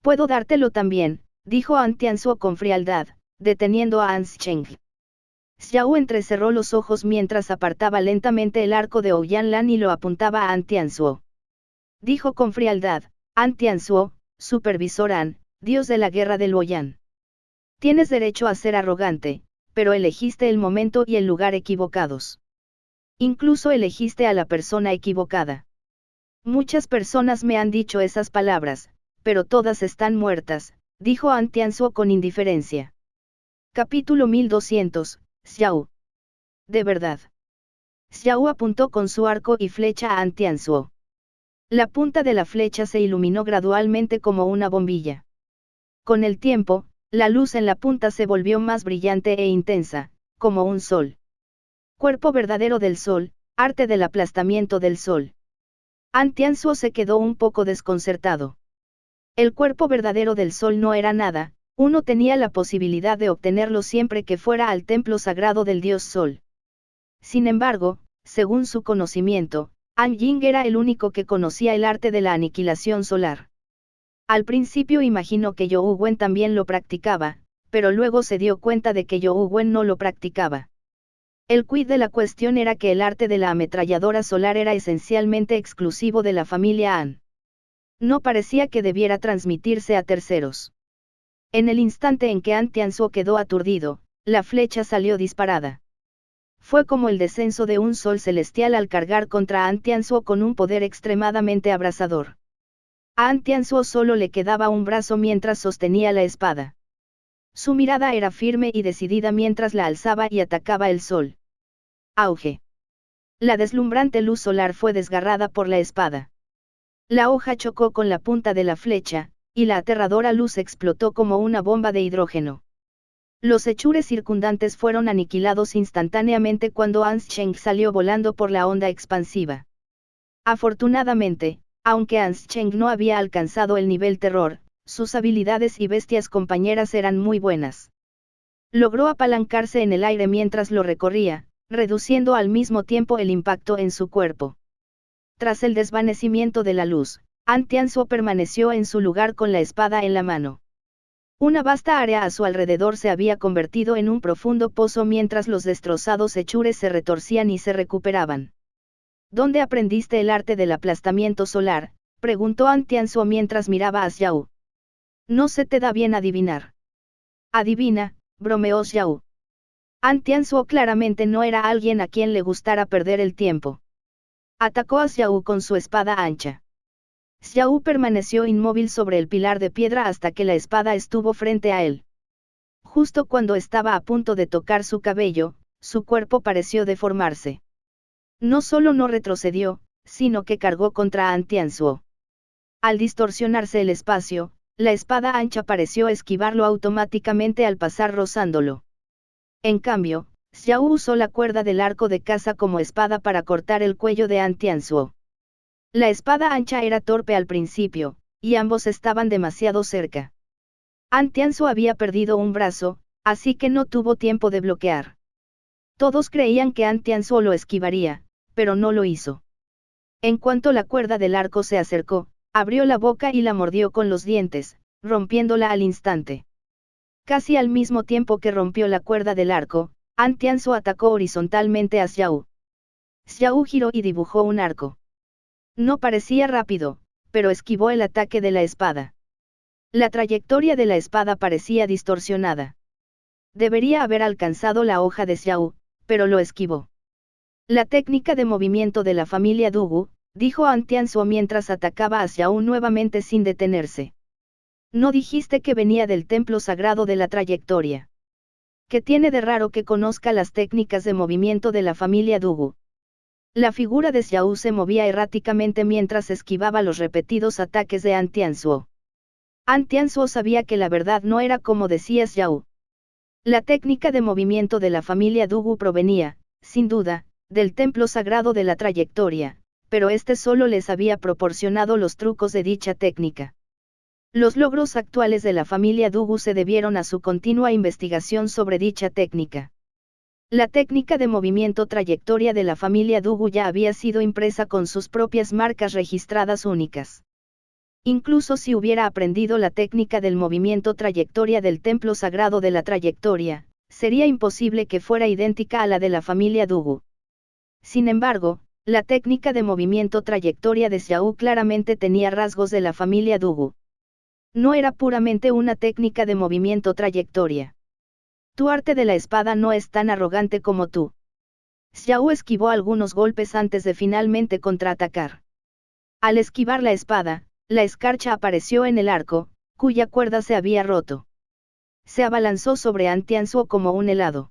Puedo dártelo también, dijo An Tianzuo con frialdad, deteniendo a An Sheng. Xiao entrecerró los ojos mientras apartaba lentamente el arco de Ouyang Lan y lo apuntaba a An Tianzuo. Dijo con frialdad, An Tianzuo, supervisor An, dios de la guerra del Luoyang. Tienes derecho a ser arrogante, pero elegiste el momento y el lugar equivocados. Incluso elegiste a la persona equivocada. Muchas personas me han dicho esas palabras, pero todas están muertas, dijo An Tianzuo con indiferencia. Capítulo 1200, Xiao. de verdad. Xiao apuntó con su arco y flecha a Antianzuo. La punta de la flecha se iluminó gradualmente como una bombilla. Con el tiempo, la luz en la punta se volvió más brillante e intensa, como un sol. Cuerpo verdadero del sol, arte del aplastamiento del sol. Antianzuo se quedó un poco desconcertado. El cuerpo verdadero del sol no era nada, uno tenía la posibilidad de obtenerlo siempre que fuera al templo sagrado del dios sol. Sin embargo, según su conocimiento, An Ying era el único que conocía el arte de la aniquilación solar. Al principio imaginó que You Wen también lo practicaba, pero luego se dio cuenta de que You Wen no lo practicaba. El quid de la cuestión era que el arte de la ametralladora solar era esencialmente exclusivo de la familia An. No parecía que debiera transmitirse a terceros. En el instante en que An Tianzuo quedó aturdido, la flecha salió disparada. Fue como el descenso de un sol celestial al cargar contra An Tianzuo con un poder extremadamente abrasador. A An Tianzuo solo le quedaba un brazo mientras sostenía la espada. Su mirada era firme y decidida mientras la alzaba y atacaba el sol. Auge. La deslumbrante luz solar fue desgarrada por la espada. La hoja chocó con la punta de la flecha, y la aterradora luz explotó como una bomba de hidrógeno. Los hechures circundantes fueron aniquilados instantáneamente cuando Ansheng salió volando por la onda expansiva. Afortunadamente, aunque Ansheng no había alcanzado el nivel terror, sus habilidades y bestias compañeras eran muy buenas. Logró apalancarse en el aire mientras lo recorría, reduciendo al mismo tiempo el impacto en su cuerpo. Tras el desvanecimiento de la luz, An Tianzuo permaneció en su lugar con la espada en la mano. Una vasta área a su alrededor se había convertido en un profundo pozo mientras los destrozados hechures se retorcían y se recuperaban. ¿Dónde aprendiste el arte del aplastamiento solar?, preguntó An Tianzuo mientras miraba a Xiao. No se te da bien adivinar. Adivina, bromeó Xiao. An Tianzuo claramente no era alguien a quien le gustara perder el tiempo. Atacó a Xiao con su espada ancha. Xiao permaneció inmóvil sobre el pilar de piedra hasta que la espada estuvo frente a él. Justo cuando estaba a punto de tocar su cabello, su cuerpo pareció deformarse. No solo no retrocedió, sino que cargó contra An Tianzuo. Al distorsionarse el espacio, la espada ancha pareció esquivarlo automáticamente al pasar rozándolo. En cambio, Xiao usó la cuerda del arco de caza como espada para cortar el cuello de An Tianzuo. La espada ancha era torpe al principio, y ambos estaban demasiado cerca. An Tianzuo había perdido un brazo, así que no tuvo tiempo de bloquear. Todos creían que An Tianzuo lo esquivaría, pero no lo hizo. En cuanto la cuerda del arco se acercó, abrió la boca y la mordió con los dientes, rompiéndola al instante. Casi al mismo tiempo que rompió la cuerda del arco, An Tianzuo atacó horizontalmente a Xiao. Xiao giró y dibujó un arco. No parecía rápido, pero esquivó el ataque de la espada. La trayectoria de la espada parecía distorsionada. Debería haber alcanzado la hoja de Xiao, pero lo esquivó. La técnica de movimiento de la familia Dugu, dijo An Tianzuo mientras atacaba a Xiao nuevamente sin detenerse. No dijiste que venía del templo sagrado de la trayectoria. ¿Qué tiene de raro que conozca las técnicas de movimiento de la familia Dugu? La figura de Xiao se movía erráticamente mientras esquivaba los repetidos ataques de An Tianzuo. An Tianzuo sabía que la verdad no era como decía Xiao. La técnica de movimiento de la familia Dugu provenía, sin duda, del templo sagrado de la trayectoria, pero este solo les había proporcionado los trucos de dicha técnica. Los logros actuales de la familia Dugu se debieron a su continua investigación sobre dicha técnica. La técnica de movimiento trayectoria de la familia Dugu ya había sido impresa con sus propias marcas registradas únicas. Incluso si hubiera aprendido la técnica del movimiento trayectoria del templo sagrado de la trayectoria, sería imposible que fuera idéntica a la de la familia Dugu. Sin embargo, la técnica de movimiento trayectoria de Xiao claramente tenía rasgos de la familia Dugu. No era puramente una técnica de movimiento trayectoria. Tu arte de la espada no es tan arrogante como tú. Xiao esquivó algunos golpes antes de finalmente contraatacar. Al esquivar la espada, la escarcha apareció en el arco, cuya cuerda se había roto. Se abalanzó sobre An Tianzuo como un helado.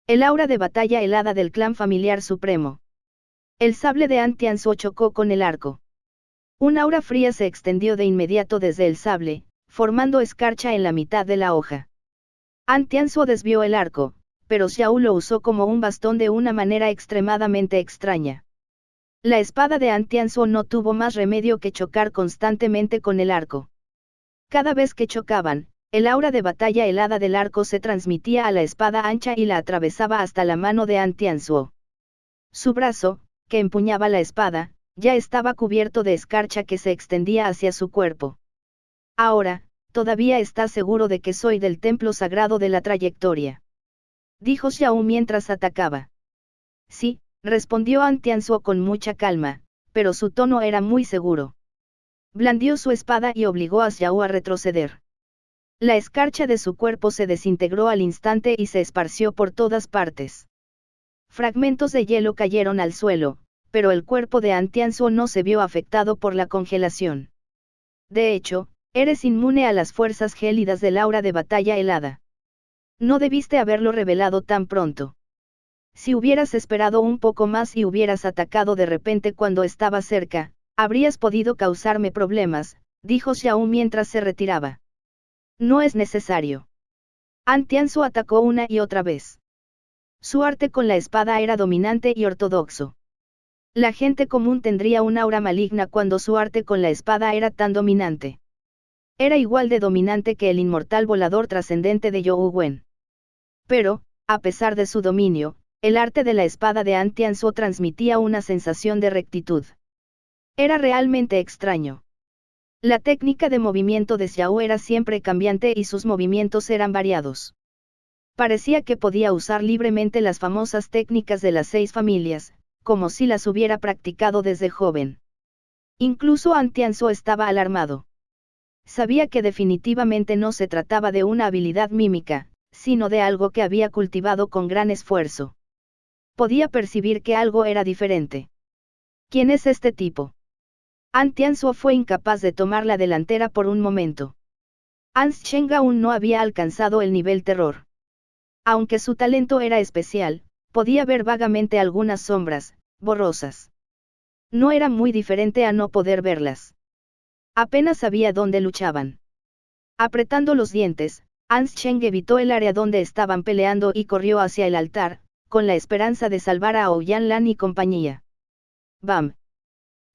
El aura de batalla helada del clan familiar supremo. El sable de An Tianzuo chocó con el arco. Un aura fría se extendió de inmediato desde el sable, formando escarcha en la mitad de la hoja. An Tianzuo desvió el arco, pero Xiao lo usó como un bastón de una manera extremadamente extraña. La espada de An Tianzuo no tuvo más remedio que chocar constantemente con el arco. Cada vez que chocaban, el aura de batalla helada del arco se transmitía a la espada ancha y la atravesaba hasta la mano de An Tianzuo. Su brazo, que empuñaba la espada, ya estaba cubierto de escarcha que se extendía hacia su cuerpo. Ahora, ¿todavía estás seguro de que soy del templo sagrado de la trayectoria?, dijo Xiao mientras atacaba. Sí, respondió An Tianzuo con mucha calma, pero su tono era muy seguro. Blandió su espada y obligó a Xiao a retroceder. La escarcha de su cuerpo se desintegró al instante y se esparció por todas partes. Fragmentos de hielo cayeron al suelo, pero el cuerpo de An Tianzuo no se vio afectado por la congelación. De hecho, eres inmune a las fuerzas gélidas del aura de batalla helada. No debiste haberlo revelado tan pronto. Si hubieras esperado un poco más y hubieras atacado de repente cuando estaba cerca, habrías podido causarme problemas, dijo Xiao mientras se retiraba. No es necesario. An Tianzuo atacó una y otra vez. Su arte con la espada era dominante y ortodoxo. La gente común tendría un aura maligna cuando su arte con la espada era tan dominante. Era igual de dominante que el inmortal volador trascendente de Youwu Wen. Pero, a pesar de su dominio, el arte de la espada de An Tianzuo transmitía una sensación de rectitud. Era realmente extraño. La técnica de movimiento de Xiao era siempre cambiante y sus movimientos eran variados. Parecía que podía usar libremente las famosas técnicas de las 6 familias, como si las hubiera practicado desde joven. Incluso An Tianzuo estaba alarmado. Sabía que definitivamente no se trataba de una habilidad mímica, sino de algo que había cultivado con gran esfuerzo. Podía percibir que algo era diferente. ¿Quién es este tipo? An Tianzuo fue incapaz de tomar la delantera por un momento. An Sheng aún no había alcanzado el nivel terror. Aunque su talento era especial, podía ver vagamente algunas sombras, borrosas. No era muy diferente a no poder verlas. Apenas sabía dónde luchaban. Apretando los dientes, An Sheng evitó el área donde estaban peleando y corrió hacia el altar, con la esperanza de salvar a Ouyang Lan y compañía. ¡Bam!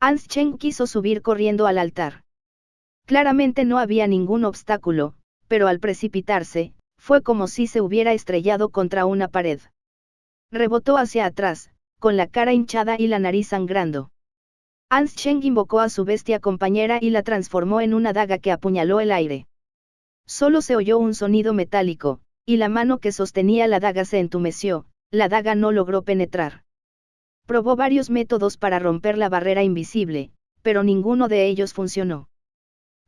An Sheng quiso subir corriendo al altar. Claramente no había ningún obstáculo, pero al precipitarse, fue como si se hubiera estrellado contra una pared. Rebotó hacia atrás, con la cara hinchada y la nariz sangrando. An Sheng invocó a su bestia compañera y la transformó en una daga que apuñaló el aire. Solo se oyó un sonido metálico, y la mano que sostenía la daga se entumeció, la daga no logró penetrar. Probó varios métodos para romper la barrera invisible, pero ninguno de ellos funcionó.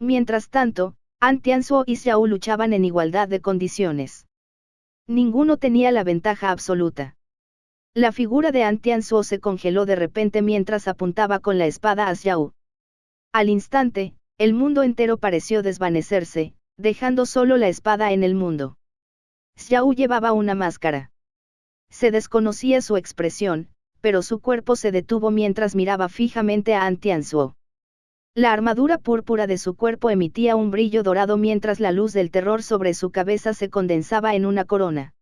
Mientras tanto, An Tianzuo y Xiao luchaban en igualdad de condiciones. Ninguno tenía la ventaja absoluta. La figura de An Tianzuo se congeló de repente mientras apuntaba con la espada a Xiao. Al instante, el mundo entero pareció desvanecerse, dejando solo la espada en el mundo. Xiao llevaba una máscara. Se desconocía su expresión, pero su cuerpo se detuvo mientras miraba fijamente a An Tianzuo. La armadura púrpura de su cuerpo emitía un brillo dorado mientras la luz del terror sobre su cabeza se condensaba en una corona.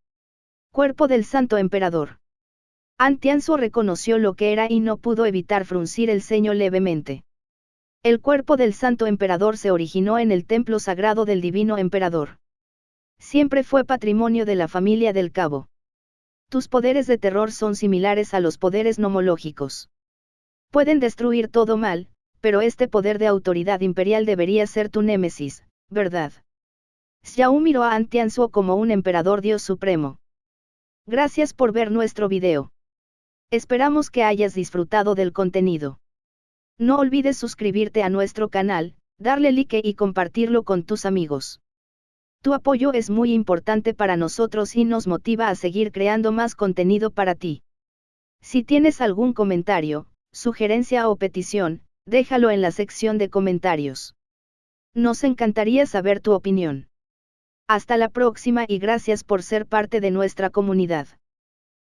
Cuerpo del Santo Emperador. An Tianzuo reconoció lo que era y no pudo evitar fruncir el ceño levemente. El cuerpo del Santo Emperador se originó en el templo sagrado del Divino Emperador. Siempre fue patrimonio de la familia del Cabo. Tus poderes de terror son similares a los poderes nomológicos. Pueden destruir todo mal, pero este poder de autoridad imperial debería ser tu némesis, ¿verdad? Xiao miró a An Tianzuo como un emperador dios supremo. Gracias por ver nuestro video. Esperamos que hayas disfrutado del contenido. No olvides suscribirte a nuestro canal, darle like y compartirlo con tus amigos. Tu apoyo es muy importante para nosotros y nos motiva a seguir creando más contenido para ti. Si tienes algún comentario, sugerencia o petición, déjalo en la sección de comentarios. Nos encantaría saber tu opinión. Hasta la próxima y gracias por ser parte de nuestra comunidad.